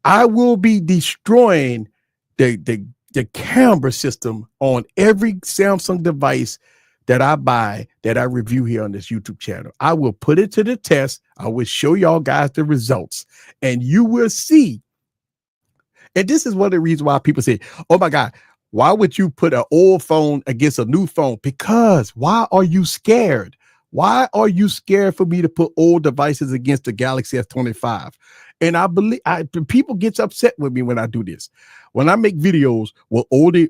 I will be destroying the camera system on every Samsung device that I buy, that I review here on this YouTube channel. I will put it to the test. I will show y'all guys the results, and you will see. And this is one of the reasons why people say, oh my God, why would you put an old phone against a new phone? Because why are you scared? Why are you scared for me to put old devices against the Galaxy S25? And I believe people gets upset with me when I do this. When I make videos with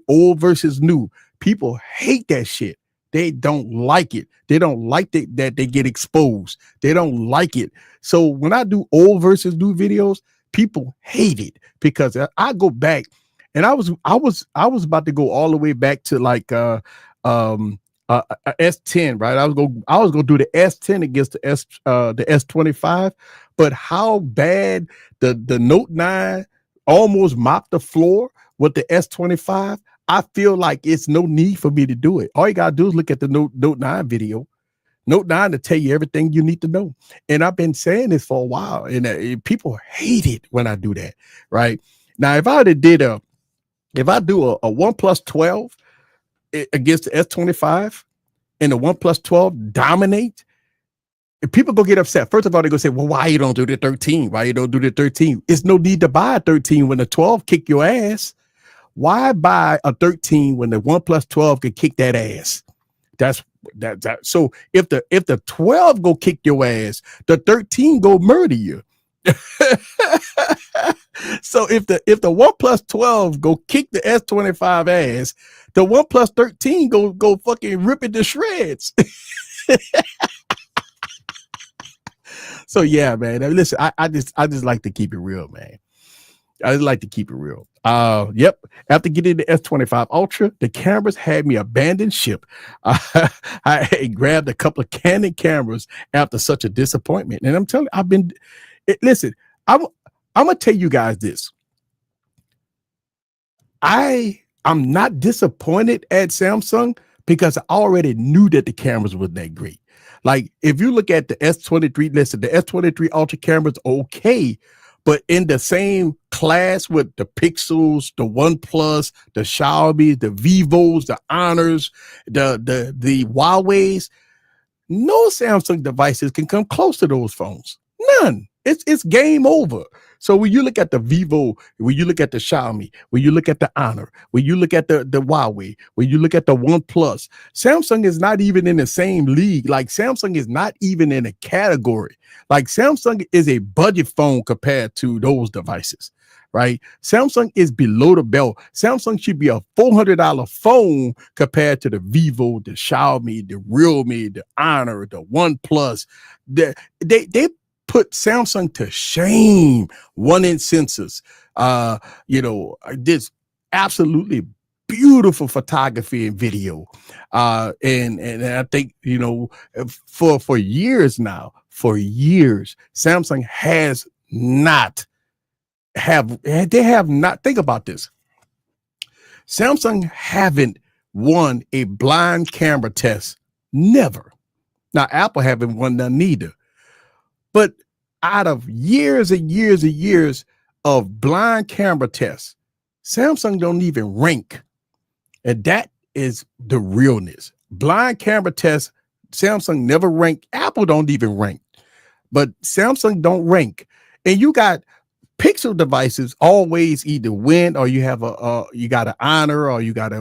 old versus new, people hate that shit. They don't like it. They don't like that they get exposed. They don't like it. So when I do old versus new videos, people hate it because I go back, and I was about to go all the way back to like S10, right? I was gonna do the S10 against the S25, but how bad the Note 9 almost mopped the floor with the S25. I feel like it's no need for me to do it. All you gotta do is look at the Note 9 video. Note 9 to tell you everything you need to know. And I've been saying this for a while, and people hate it when I do that. Right now, if I do a OnePlus 12 against the S25, and the OnePlus 12 dominate, people go get upset. First of all, they go say, well, why you don't do the 13? Why you don't do the 13? It's no need to buy a 13 when the 12 kick your ass. Why buy a 13 when the OnePlus 12 can kick that ass? That's that. So if the 12 go kick your ass, the 13 go murder you. So if the OnePlus 12 go kick the S25 ass, the OnePlus 13 go fucking rip it to shreds. So yeah, man. Listen, I just like to keep it real, man. I just like to keep it real. Yep. After getting the S25 Ultra, the cameras had me abandon ship. I grabbed a couple of Canon cameras after such a disappointment, and I'm telling you, listen. I'm gonna tell you guys this. I'm not disappointed at Samsung because I already knew that the cameras were that great. Like if you look at the S23, listen, the S23 Ultra cameras okay, but in the same class with the Pixels, the OnePlus, the Xiaomi, the Vivos, the Honors, the Huawei's, no Samsung devices can come close to those phones. None. It's game over. So when you look at the Vivo, when you look at the Xiaomi, when you look at the Honor, when you look at the Huawei, when you look at the OnePlus, Samsung is not even in the same league. Like Samsung is not even in a category. Like Samsung is a budget phone compared to those devices, right? Samsung is below the belt. Samsung should be a $400 phone compared to the Vivo, the Xiaomi, the Realme, the Honor, the OnePlus. They put Samsung to shame. 1-inch sensors, this absolutely beautiful photography and video. And I think, for years now, Samsung has not think about this. Samsung haven't won a blind camera test. Never. Now, Apple haven't won none neither. But out of years and years and years of blind camera tests, Samsung don't even rank. And that is the realness. Blind camera tests, Samsung never ranked. Apple don't even rank. But Samsung don't rank. And you got Pixel devices always either win, or you have you got an Honor, or you got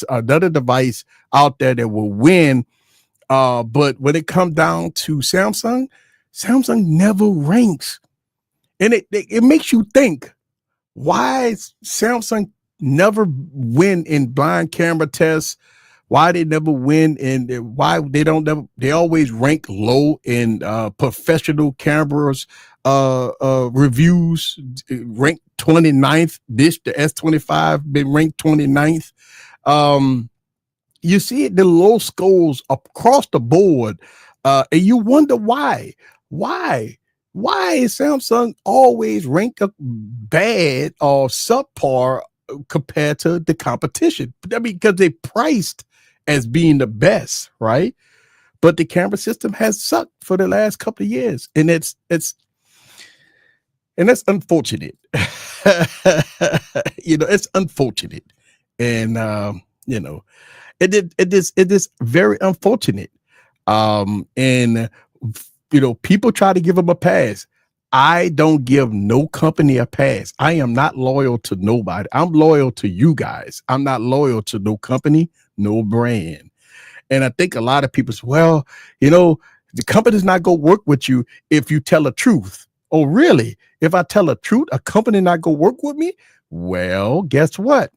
another device out there that will win. But when it comes down to Samsung never ranks. And it makes you think, why Samsung never win in blind camera tests? Why they never win, and why they always rank low in professional cameras reviews, ranked 29th. The S25 been ranked 29th. You see the low scores across the board, and you wonder why. Why is Samsung always ranked up bad or subpar compared to the competition? I mean, because they priced as being the best, right? But the camera system has sucked for the last couple of years, and that's unfortunate. It's unfortunate, and It is very unfortunate. And people try to give them a pass. I don't give no company a pass. I am not loyal to nobody. I'm loyal to you guys. I'm not loyal to no company, no brand. And I think a lot of people say, well, the company's not going to work with you if you tell the truth. Oh, really? If I tell the truth, a company not going to work with me? Well, guess what?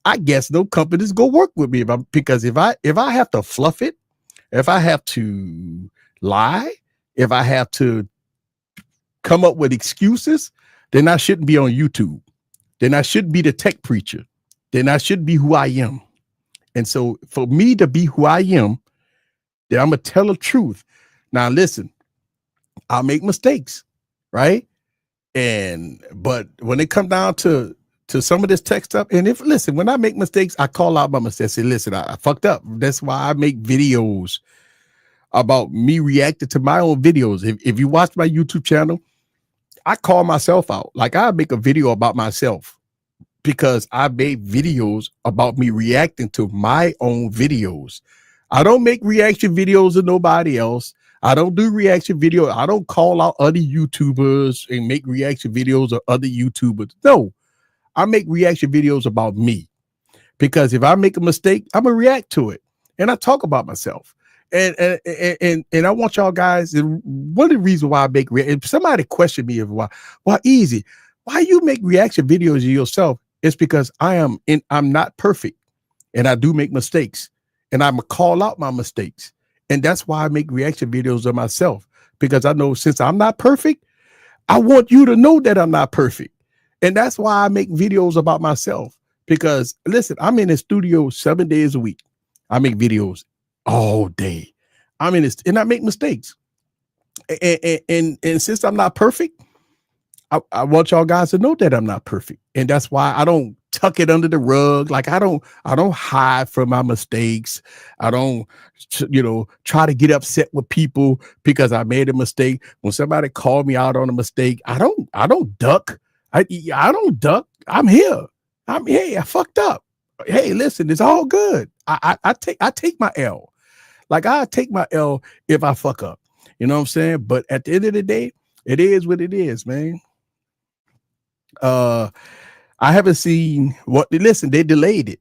I guess no company's going to work with me because if I have to fluff it, if I have to lie, if I have to come up with excuses, then I shouldn't be on YouTube. Then I shouldn't be the tech preacher. Then I should be who I am. And so for me to be who I am, then I'm going to tell the truth. Now, listen, I'll make mistakes, right? But when it comes down to some of this tech stuff, and when I make mistakes, I call out my mistakes. I say, listen, I fucked up. That's why I make videos about me reacting to my own videos. If you watch my YouTube channel, I call myself out. Like I make a video about myself because I made videos about me reacting to my own videos. I don't make reaction videos of nobody else. I don't do reaction video. I don't call out other YouTubers and make reaction videos of other YouTubers. No, I make reaction videos about me because if I make a mistake, I'm gonna react to it and I talk about myself. And I want y'all guys. One of the reasons why I make if somebody question me of why easy, why you make reaction videos of yourself? It's because I'm not perfect, and I do make mistakes, and I'm gonna call out my mistakes, and that's why I make reaction videos of myself because I know since I'm not perfect, I want you to know that I'm not perfect, and that's why I make videos about myself. Because listen, I'm in the studio 7 days a week. I make videos all day. I'm in this and I make mistakes. And since I'm not perfect, I want y'all guys to know that I'm not perfect. And that's why I don't tuck it under the rug. Like I don't hide from my mistakes. I don't, try to get upset with people because I made a mistake. When somebody called me out on a mistake, I don't duck. I don't duck. I'm here. I fucked up. Hey, listen, it's all good. I take my L. Like I take my L if I fuck up. You know what I'm saying? But at the end of the day, it is what it is, man. I haven't seen they delayed it.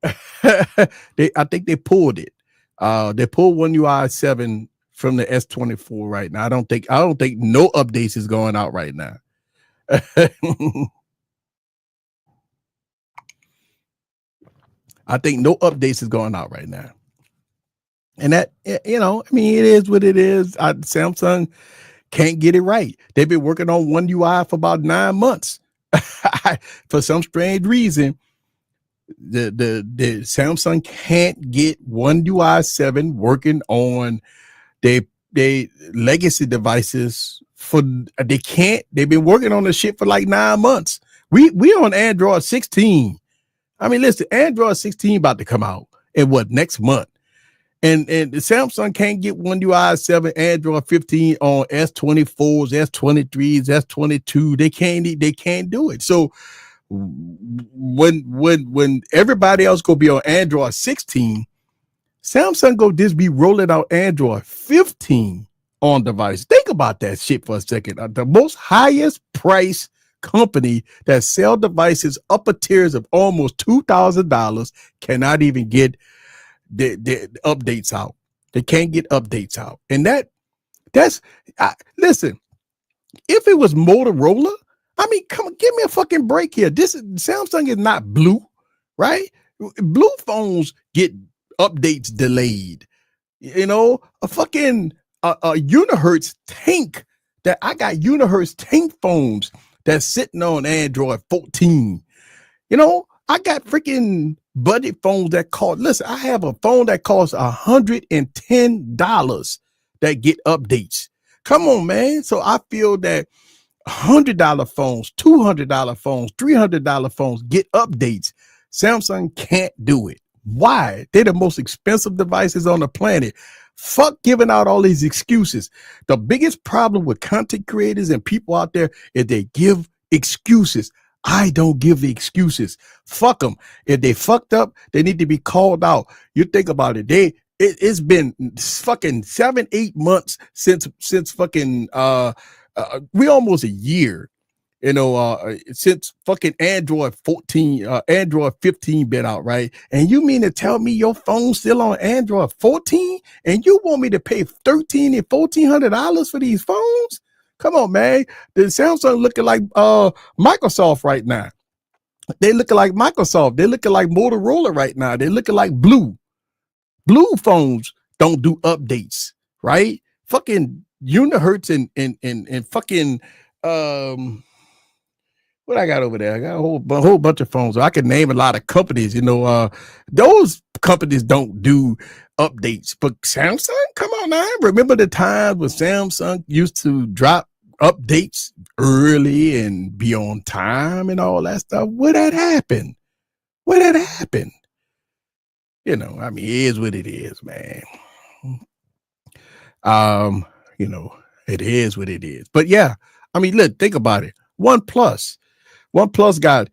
I think they pulled it. They pulled One UI 7 from the S24 right now. I don't think no updates is going out right now. I think no updates is going out right now. And that, it is what it is. Samsung can't get it right. They've been working on One UI for about 9 months. For some strange reason, the Samsung can't get One UI 7 working on their legacy devices. They've been working on this shit for like 9 months. We on Android 16. I mean, listen, Android 16 about to come out in next month. And Samsung can't get One UI 7, Android 15 on S24s, S23s, S22. They can't do it. So when everybody else gonna be on Android 16, Samsung go just be rolling out Android 15 on device. Think about that shit for a second. The most highest price company that sell devices upper tiers of almost $2,000 cannot even get the updates out. They can't get updates out. And listen, if it was Motorola, I mean, come on, give me a fucking break here. Samsung is not blue, right? Blue phones get updates delayed. A fucking Unihertz tank that I got Unihertz tank phones that's sitting on Android 14. I got freaking budget phones that cost. Listen, I have a phone that costs $110 that get updates. Come on, man. So I feel that $100 phones, $200 phones, $300 phones get updates. Samsung can't do it. Why? They're the most expensive devices on the planet. Fuck giving out all these excuses. The biggest problem with content creators and people out there is they give excuses. I don't give the excuses. Fuck them. If they fucked up, they need to be called out. You think about it. It's been fucking 7-8 months since fucking we almost a year, since fucking Android 15 been out, right? And you mean to tell me your phone's still on Android 14 and you want me to pay $1,300 and $1,400 for these phones? Come on, man. The Samsung looking like Microsoft right now. They looking like Microsoft. They looking like Motorola right now. They looking like Blue phones don't do updates, right? Fucking Unihertz and fucking what I got over there? I got a whole bunch of phones. I can name a lot of companies. Those companies don't do updates, but Samsung, come on now. Remember the times when Samsung used to drop updates early and be on time and all that stuff? Where that happened? I mean, it is what it is, man. It is what it is. But yeah, I mean, look, think about it. OnePlus got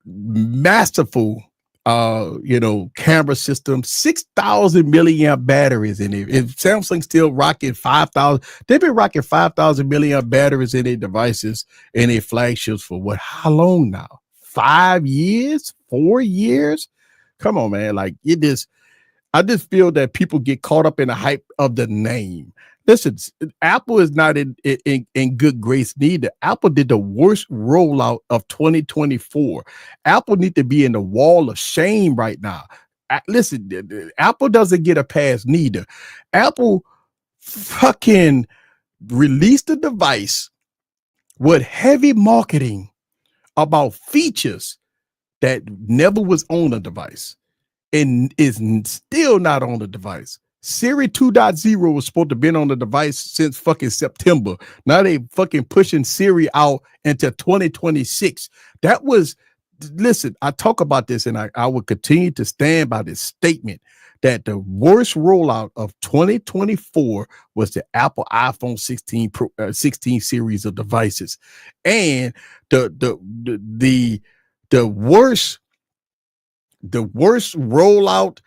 masterful, camera system, 6,000 milliamp batteries in it. If Samsung still rocking 5,000, they've been rocking 5,000 milliamp batteries in their devices and their flagships for how long now? 5 years, 4 years? Come on, man. Like I just feel that people get caught up in the hype of the name. Listen, Apple is not in good grace neither. Apple did the worst rollout of 2024. Apple need to be in the wall of shame right now. Listen, Apple doesn't get a pass neither. Apple fucking released the device with heavy marketing about features that never was on the device and is still not on the device. Siri 2.0 was supposed to have been on the device since fucking September. Now they fucking pushing Siri out into 2026. Listen, I talk about this and I will continue to stand by this statement that the worst rollout of 2024 was the Apple iPhone 16 series of devices. And the worst rollout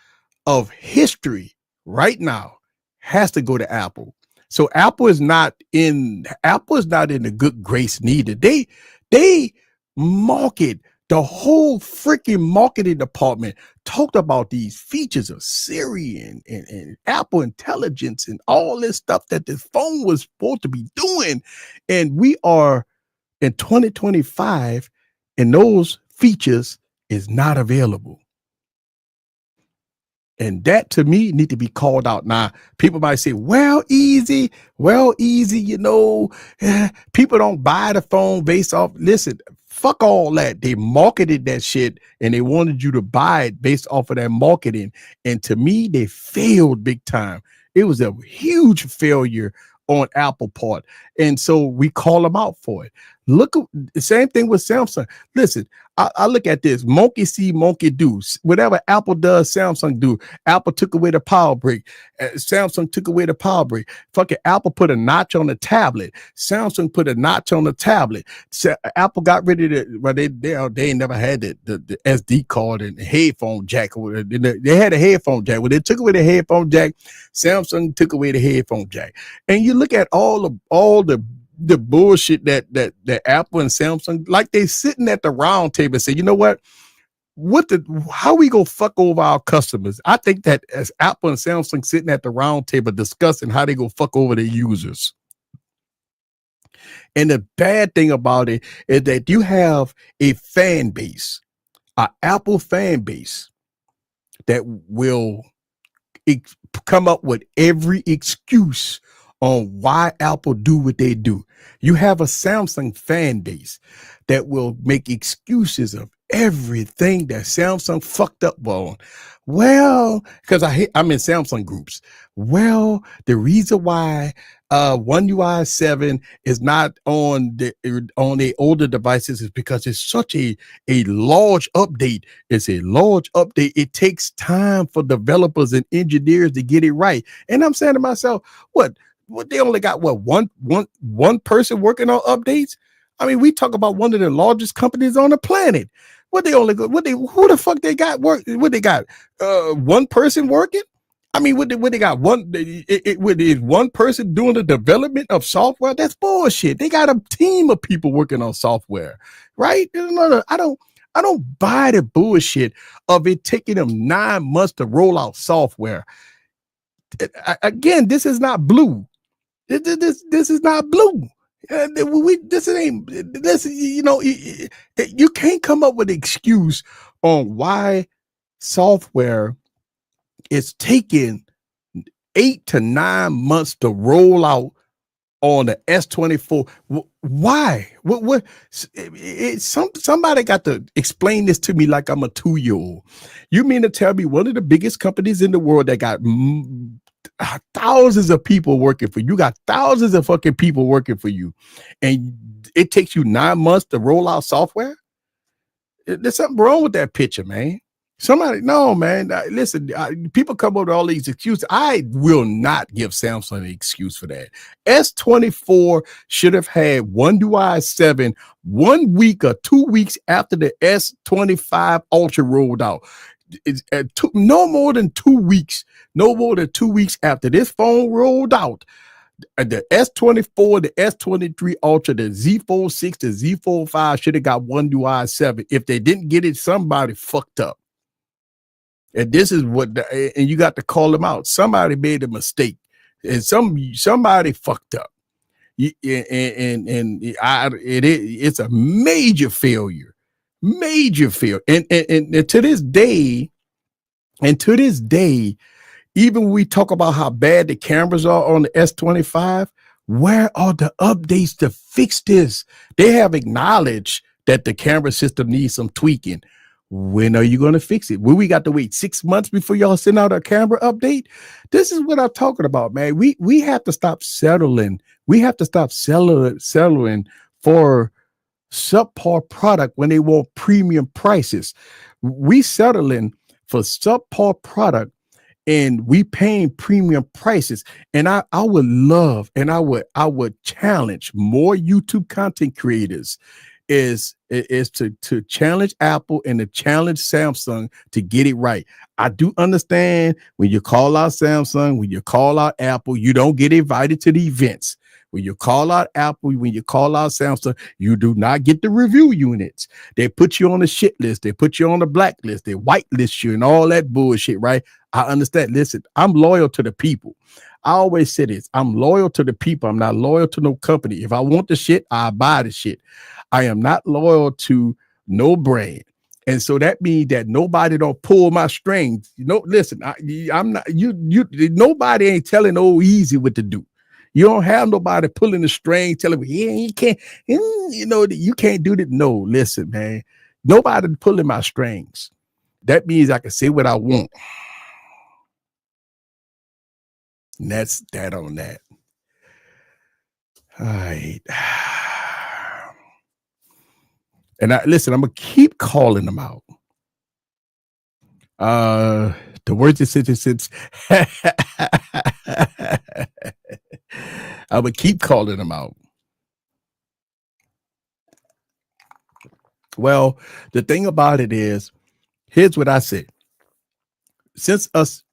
of history right now has to go to Apple. So Apple is not in the good grace neither. They market, the whole freaking marketing department talked about these features of Siri and Apple Intelligence and all this stuff that this phone was supposed to be doing. And we are in 2025 and those features is not available. And that to me need to be called out. Now, people might say, easy, people don't buy the phone based off. Listen, fuck all that. They marketed that shit and they wanted you to buy it based off of that marketing. And to me, they failed big time. It was a huge failure on Apple part. And so we call them out for it. Look, the same thing with Samsung. Listen, I look at this. Monkey see, monkey do. Whatever Apple does, Samsung do. Apple took away the power brick. Samsung took away the power brick. Fucking Apple put a notch on the tablet. Samsung put a notch on the tablet. Apple got rid of it. Well, they never had the SD card and the headphone jack. They had a headphone jack. When they took away the headphone jack, Samsung took away the headphone jack. And you look at all the bullshit that Apple and Samsung, like they sitting at the round table and say, you know what? How we gonna fuck over our customers? I think that as Apple and Samsung sitting at the round table discussing how they gonna fuck over their users. And the bad thing about it is that you have a fan base, an Apple fan base that will come up with every excuse on why Apple do what they do. You have a Samsung fan base that will make excuses of everything that Samsung fucked up on. Well, because I'm in Samsung groups. Well, the reason why One UI 7 is not on the older devices is because it's such a large update. It's a large update. It takes time for developers and engineers to get it right. And I'm saying to myself, what they only got one person working on updates? I mean, we talk about one of the largest companies on the planet. Who the fuck they got work? What they got? One person working? I mean, what they got? Is one person doing the development of software? That's bullshit. They got a team of people working on software, right? No, I don't buy the bullshit of it taking them 9 months to roll out software. Again, this is not blue. This is not blue. You can't come up with an excuse on why software is taking 8 to 9 months to roll out on the S24. Why? Somebody got to explain this to me like I'm a 2-year-old. You mean to tell me one of the biggest companies in the world that got thousands of people working for you, got thousands of fucking people working for you, and it takes you 9 months to roll out software? There's something wrong with that picture, man. No, man. Listen, people come up with all these excuses. I will not give Samsung an excuse for that. S24 should have had One UI 7 1 week or 2 weeks after the S25 Ultra rolled out. It's no more than 2 weeks. No more than 2 weeks after this phone rolled out. The S24, the S23 Ultra, the Z Fold 6, the Z Fold 5 should have got One UI 7. If they didn't get it, somebody fucked up. And this is and you got to call them out. Somebody made a mistake, and somebody fucked up. It's a major failure, And to this day, even when we talk about how bad the cameras are on the S25, where are the updates to fix this? They have acknowledged that the camera system needs some tweaking. When are you going to fix it? Well, we got to wait 6 months before y'all send out a camera update. This is what I'm talking about, man. We have to stop settling. We have to stop settling for subpar product when they want premium prices. We settling for subpar product and we paying premium prices. And I would love, and I would challenge more YouTube content creators is to challenge Apple and to challenge Samsung to get it right. I do understand when you call out Samsung, when you call out Apple, you don't get invited to the events. When you call out Apple, when you call out Samsung, you do not get the review units. They put you on the shit list. They put you on the blacklist. They whitelist you and all that bullshit, right? I understand. Listen, I'm loyal to the people. I always say this. I'm loyal to the people. I'm not loyal to no company. If I want the shit, I buy the shit. I am not loyal to no brand. And so that means that nobody don't pull my strings. Listen, I'm not, nobody ain't telling old Easy what to do. You don't have nobody pulling the string, telling me, yeah, you can't, you can't do that. No, listen, man, nobody pulling my strings. That means I can say what I want. And that's that on that. All right. And listen, I'm gonna keep calling them out. The words of sentences. I would keep calling them out. Well, the thing about it is, here's what I said. Since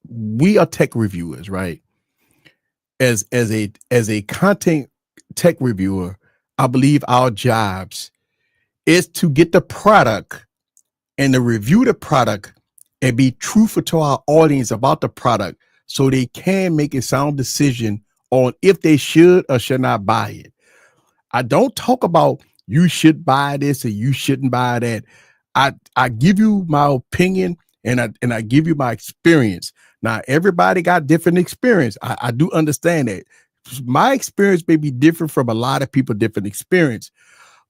we are tech reviewers, right? As a content tech reviewer, I believe our jobs is to get the product and to review the product and be truthful to our audience about the product so they can make a sound decision on if they should or should not buy it. I don't talk about you should buy this or you shouldn't buy that. I give you my opinion and I give you my experience. Now, everybody got different experience. I do understand that. My experience may be different from a lot of people, different experience.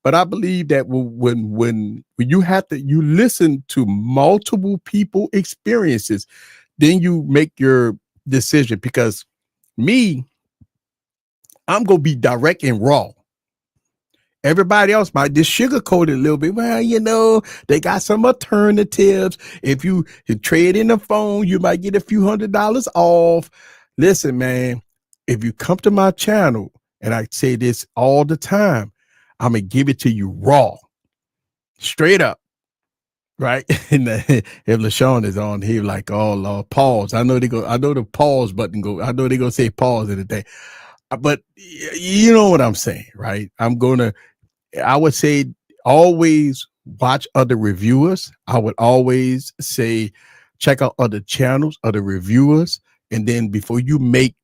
But I believe that when you listen to multiple people experiences, then you make your decision. Because I'm going to be direct and raw. Everybody else might just sugarcoat it a little bit. Well, they got some alternatives. If you trade in the phone, you might get a few $100s off. Listen, man, if you come to my channel, and I say this all the time, I'm gonna give it to you raw, straight up. Right. And if LaShawn is on, he like, oh Lord, pause. I know the pause button go. I know they gonna say pause in the day. But you know what I'm saying, right? I would say always watch other reviewers. I would always say check out other channels, other reviewers, and then before you make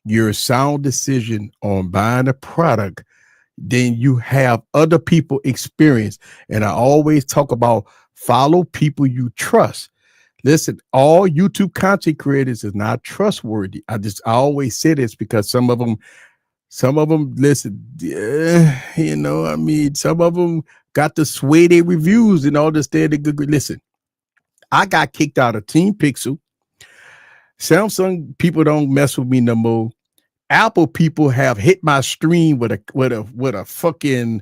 your sound decision on buying a product, then you have other people experience. And I always talk about follow people you trust. Listen, all YouTube content creators is not trustworthy. I always say this because some of them, listen, you know, I mean, some of them got to sway their reviews and all this. Listen, I got kicked out of Team Pixel. Samsung people don't mess with me no more. Apple people have hit my stream with a fucking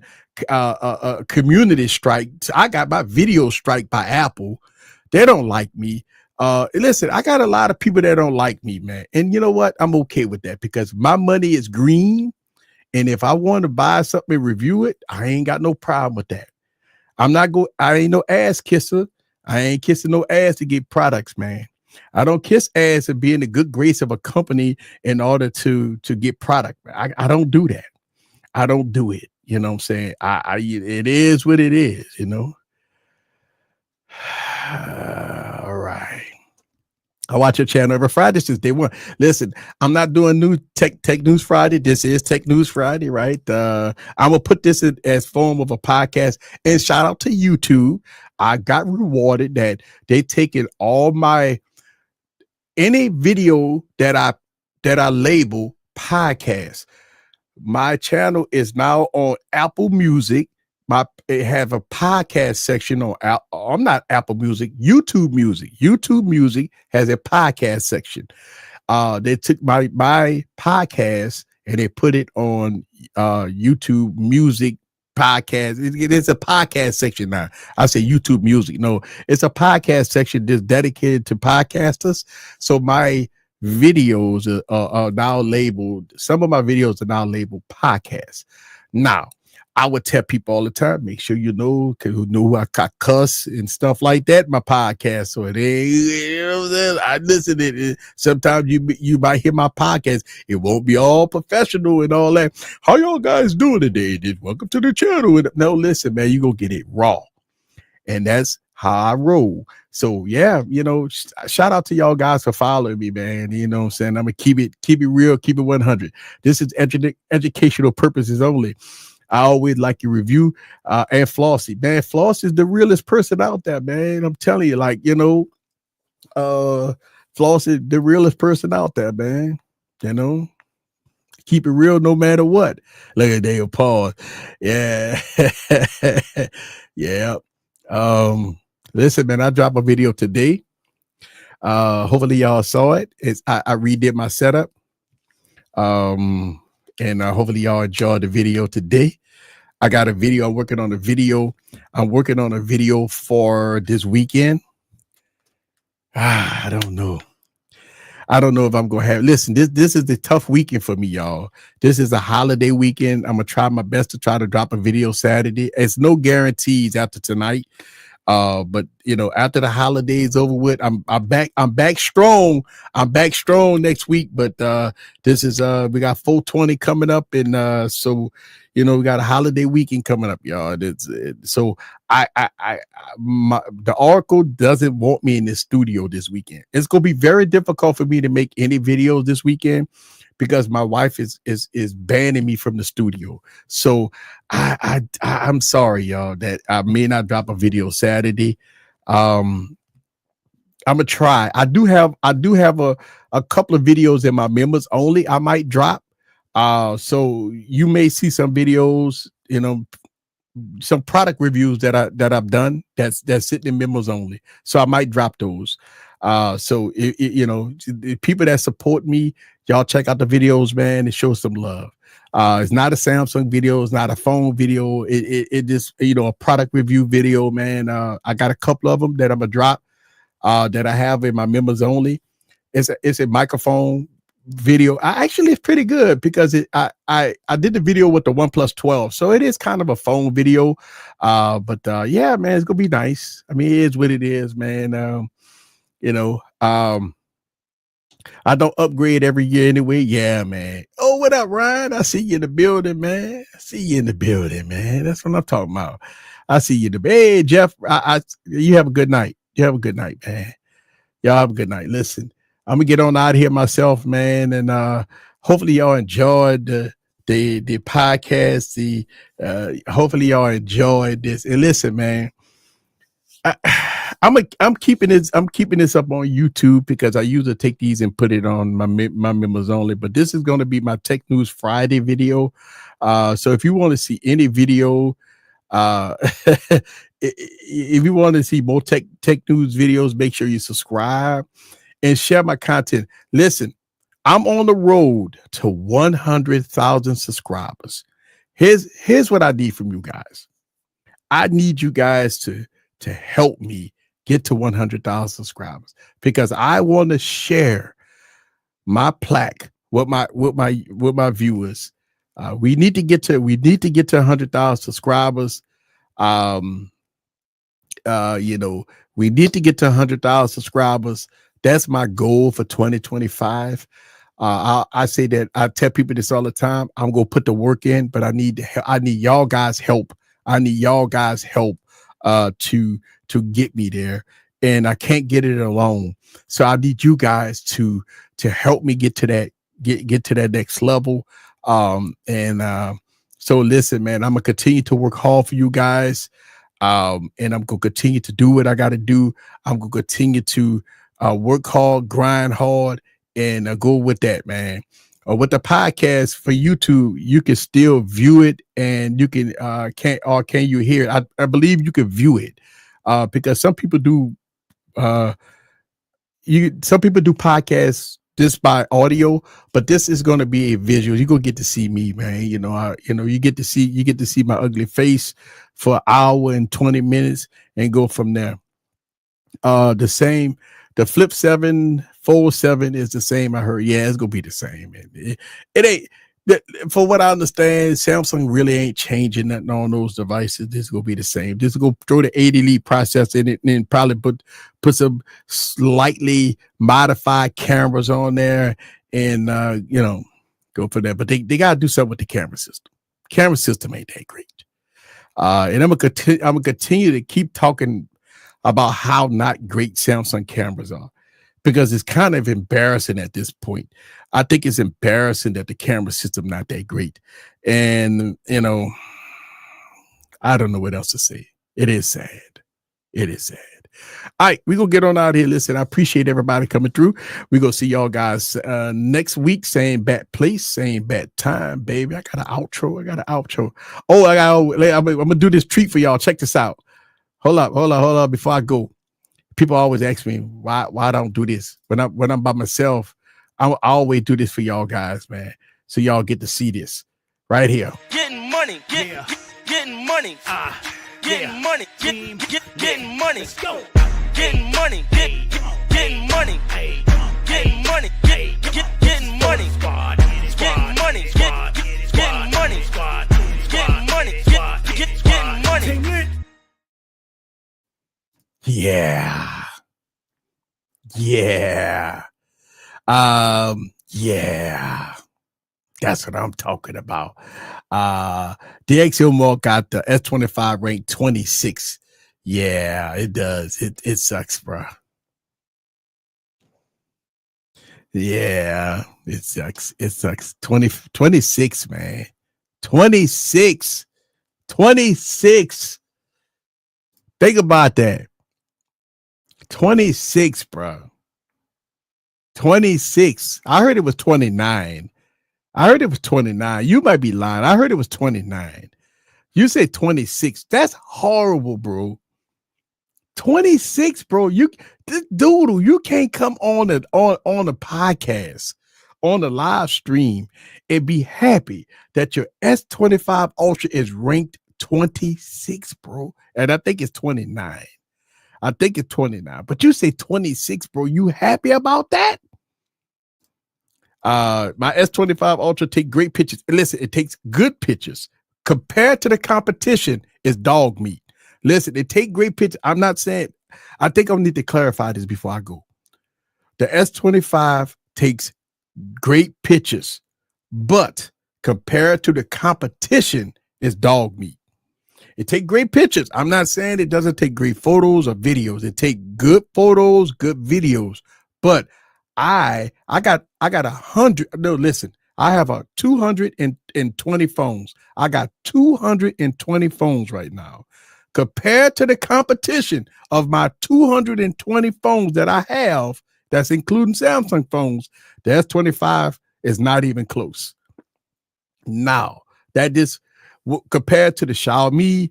community strike. I got my video strike by Apple. They don't like me. Listen, I got a lot of people that don't like me, man. And you know what? I'm okay with that because my money is green. And if I want to buy something and review it, I ain't got no problem with that. I ain't no ass kisser. I ain't kissing no ass to get products, man. I don't kiss ass and be in the good grace of a company in order to get product. I don't do that. I don't do it. You know what I'm saying? It is what it is, you know? All right. I watch your channel every Friday since day one. Listen, I'm not doing new tech news Friday. This is Tech News Friday, right? I'm gonna put this in as form of a podcast. And shout out to YouTube. I got rewarded that they taken all any video that I label podcast. My channel is now on Apple Music. It have a podcast section on I'm not Apple Music, YouTube Music. YouTube Music has a podcast section. They took my podcast and they put it on YouTube Music podcast. It's a podcast section now. I say YouTube Music. No, it's a podcast section that's dedicated to podcasters. So my videos are now labeled. Some of my videos are now labeled podcasts. Now, I would tell people all the time, make sure you know I cuss and stuff like that in my podcast. So it ain't, you know what I'm saying? I listen to it. Sometimes you might hear my podcast. It won't be all professional and all that. How y'all guys doing today? Welcome to the channel. No, listen, man, you gonna get it raw. And that's how I roll. So yeah, you know, shout out to y'all guys for following me, man. You know what I'm saying? I'm gonna keep it real, keep it 100. This is educational purposes only. I always like your review. And Flossie, man, Floss is the realest person out there, man. I'm telling you, like, you know, Floss is the realest person out there, man. You know, keep it real no matter what. Look at Dale pause. Yeah. Yeah. Listen, man, I dropped a video today. Hopefully y'all saw it. I redid my setup. And hopefully y'all enjoyed the video today. I got a video. I'm working on a video for this weekend. I don't know if I'm gonna have. Listen, this is the tough weekend for me, y'all. This is a holiday weekend. I'm gonna try my best to try to drop a video Saturday. It's no guarantees after tonight. But you know, after the holidays over with, I'm back strong. I'm back strong next week. But this is we got 420 coming up, and so you know, we got a holiday weekend coming up, y'all. So the Oracle doesn't want me in the studio this weekend. It's gonna be very difficult for me to make any videos this weekend because my wife is banning me from the studio. So I'm sorry, y'all, that I may not drop a video Saturday. I'm gonna try. I do have a couple of videos in my members only I might drop. So you may see some videos, you know, some product reviews that I've done that's sitting in members only. So I might drop those. So you know, the people that support me, y'all check out the videos, man, and show some love. It's not a Samsung video, it's not a phone video. It just, you know, a product review video, man. I got a couple of them that I'm gonna drop that I have in my members only. It's a microphone video. It's pretty good because I did the video with the OnePlus 12, so it is kind of a phone video. But yeah, man, it's gonna be nice. I mean, it is what it is, man. I don't upgrade every year anyway. Yeah, man. Oh, what up, Ryan? I see you in the building, man. I see you in the building, man. That's what I'm talking about. I see you in the Hey, Jeff. You have a good night. You have a good night, man. Y'all have a good night. Listen, I'm gonna get on out of here myself, man, and hopefully y'all enjoyed the podcast. Hopefully y'all enjoyed this. And listen, man, I'm keeping this up on YouTube because I usually take these and put it on my members only. But this is going to be my Tech News Friday video. So if you want to see any video, if you want to see more tech news videos, make sure you subscribe and share my content. Listen, I'm on the road to 100,000 subscribers. Here's what I need from you guys. I need you guys to help me get to 100,000 subscribers because I want to share my plaque with my viewers. We need to get to 100,000 subscribers. We need to get to 100,000 subscribers. That's my goal for 2025. I say that I tell people this all the time. I'm gonna put the work in, but I need y'all guys' help. I need y'all guys' help to get me there, and I can't get it alone. So I need you guys to help me get to that next level. So listen, man, I'm gonna continue to work hard for you guys. And I'm gonna continue to do what I gotta do. I'm gonna continue to work hard, grind hard, and go with that, man. With the podcast for YouTube, you can still view it, and you can can you hear it? I believe you can view it because some people do podcasts just by audio, but this is going to be a visual. You're gonna get to see me, man. You get to see my ugly face for an hour and 20 minutes and go from there. The Flip 7 Fold 7 is the same. I heard. Yeah, it's gonna be the same. It ain't. For what I understand, Samsung really ain't changing nothing on those devices. This is gonna be the same. This is gonna throw the 8 Elite processor in it and probably put some slightly modified cameras on there and go for that. But they gotta do something with the camera system. Camera system ain't that great. And I'm gonna continue to keep talking about how not great Samsung cameras are, because it's kind of embarrassing at this point. I think it's embarrassing that the camera system not that great. And, I don't know what else to say. It is sad. It is sad. All right, we're going to get on out here. Listen, I appreciate everybody coming through. We're going to see y'all guys next week. Same bad place, same bad time, baby. I got an outro. Oh, I'm going to do this treat for y'all. Check this out. Hold up. Before I go, people always ask me why I don't do this when I'm by myself. I always do this for y'all guys, man. So y'all get to see this right here. Getting money, getting money, getting money, getting money. Let's go. Getting money, getting money, getting money, getting money, getting money, getting money, getting money. Yeah. That's what I'm talking about. The XL got the S25 ranked 26. Yeah, it does. It sucks, bro. Yeah, it sucks. 26, man. 26. Think about that. 26, bro. 26. I heard it was 29. You might be lying. I heard it was 29. You said 26. That's horrible, bro. 26, bro. Doodle, you can't come on the podcast, on the live stream, and be happy that your S25 Ultra is ranked 26, bro. And I think it's 29. But you say 26, bro. You happy about that? My S25 Ultra take great pictures. And listen, it takes good pictures. Compared to the competition, it's dog meat. Listen, it take great pictures. I'm not saying, I think I need to clarify this before I go. The S25 takes great pictures, but compared to the competition, it's dog meat. It take great pictures. I'm not saying it doesn't take great photos or videos. It take good photos, good videos. But I got 100. No, listen, I have a 220 phones. I got 220 phones right now. Compared to the competition of my 220 phones that I have, that's including Samsung phones, the S25 is not even close. Now, that is compared to the Xiaomi,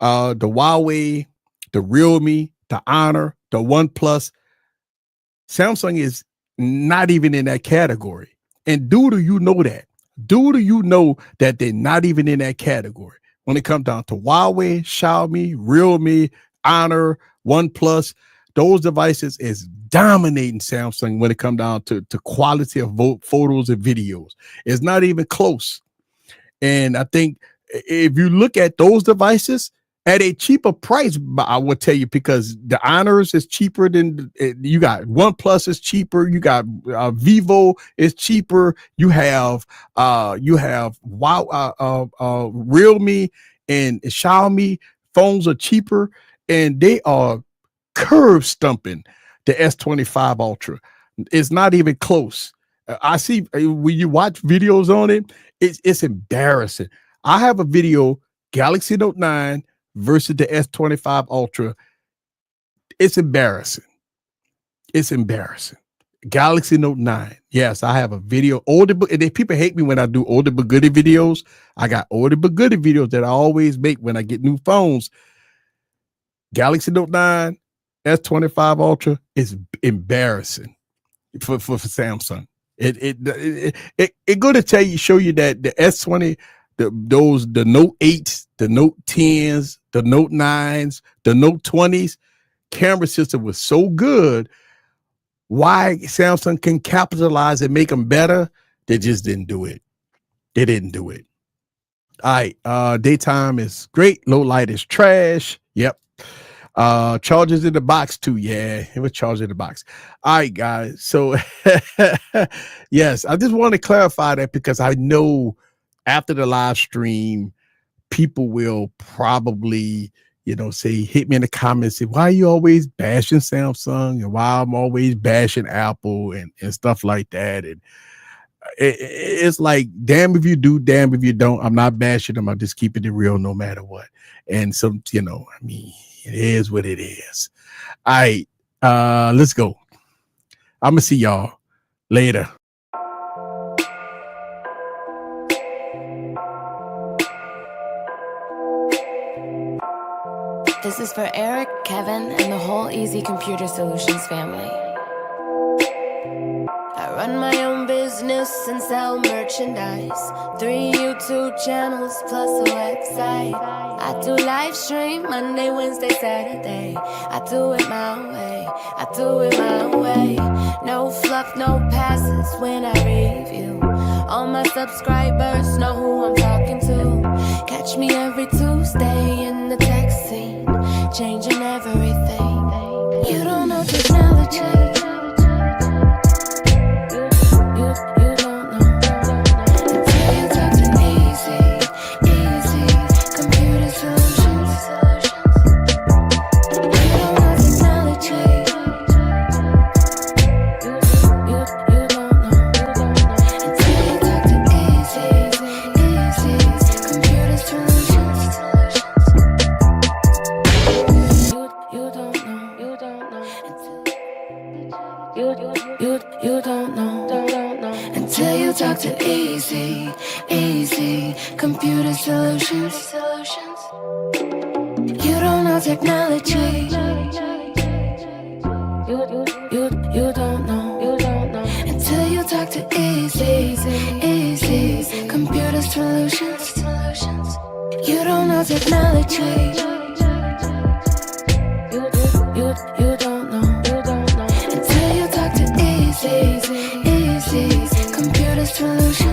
the Huawei, the Realme, the Honor, the OnePlus, Samsung is not even in that category. And do you know that? Do you know that they're not even in that category? When it comes down to Huawei, Xiaomi, Realme, Honor, OnePlus, those devices is dominating Samsung when it comes down to quality of photos and videos. It's not even close. And I think if you look at those devices at a cheaper price, I would tell you, because the Honors is cheaper than you got. OnePlus is cheaper. You got Vivo is cheaper. You have Realme and Xiaomi phones are cheaper, and they are curve stumping the S25 Ultra. It's not even close. I see when you watch videos on it, it's embarrassing. I have a video, Galaxy Note 9 versus the S25 Ultra. It's embarrassing. It's embarrassing. Galaxy Note 9. Yes, I have a video. Older, and people hate me when I do older but goodie videos. I got older but goodie videos that I always make when I get new phones. Galaxy Note 9, S25 Ultra is embarrassing for Samsung. It going to show you that the S20, the Note 8s, the Note 10s, the Note 9s, the Note 20s camera system was so good. Why Samsung can capitalize and make them better? They just didn't do it. They didn't do it. All right. Daytime is great. Low light is trash. Yep. Chargers in the box too. Yeah, it was charged in the box. All right, guys. So yes, I just want to clarify that, because I know after the live stream, people will probably, say, hit me in the comments, say, why are you always bashing Samsung and why I'm always bashing Apple and stuff like that. And it's like, damn if you do, damn if you don't. I'm not bashing them. I'm just keeping it real no matter what. And so, it is what it is. All right, let's go. I'm gonna see y'all later. This is for Eric, Kevin, and the whole Easy Computer Solutions family. I run my own business and sell merchandise. 3 YouTube channels plus a website. I do live stream Monday, Wednesday, Saturday. I do it my way. I do it my way. No fluff, no passes when I review. All my subscribers know who I'm talking to. Catch me every Tuesday in the tech scene, changing everything. You don't know technology. Talk to Easy Computer Solutions. You don't know technology. You don't know until you talk to Easy Computer Solutions. You don't know technology. You don't know until you talk to Easy easycomputersolution.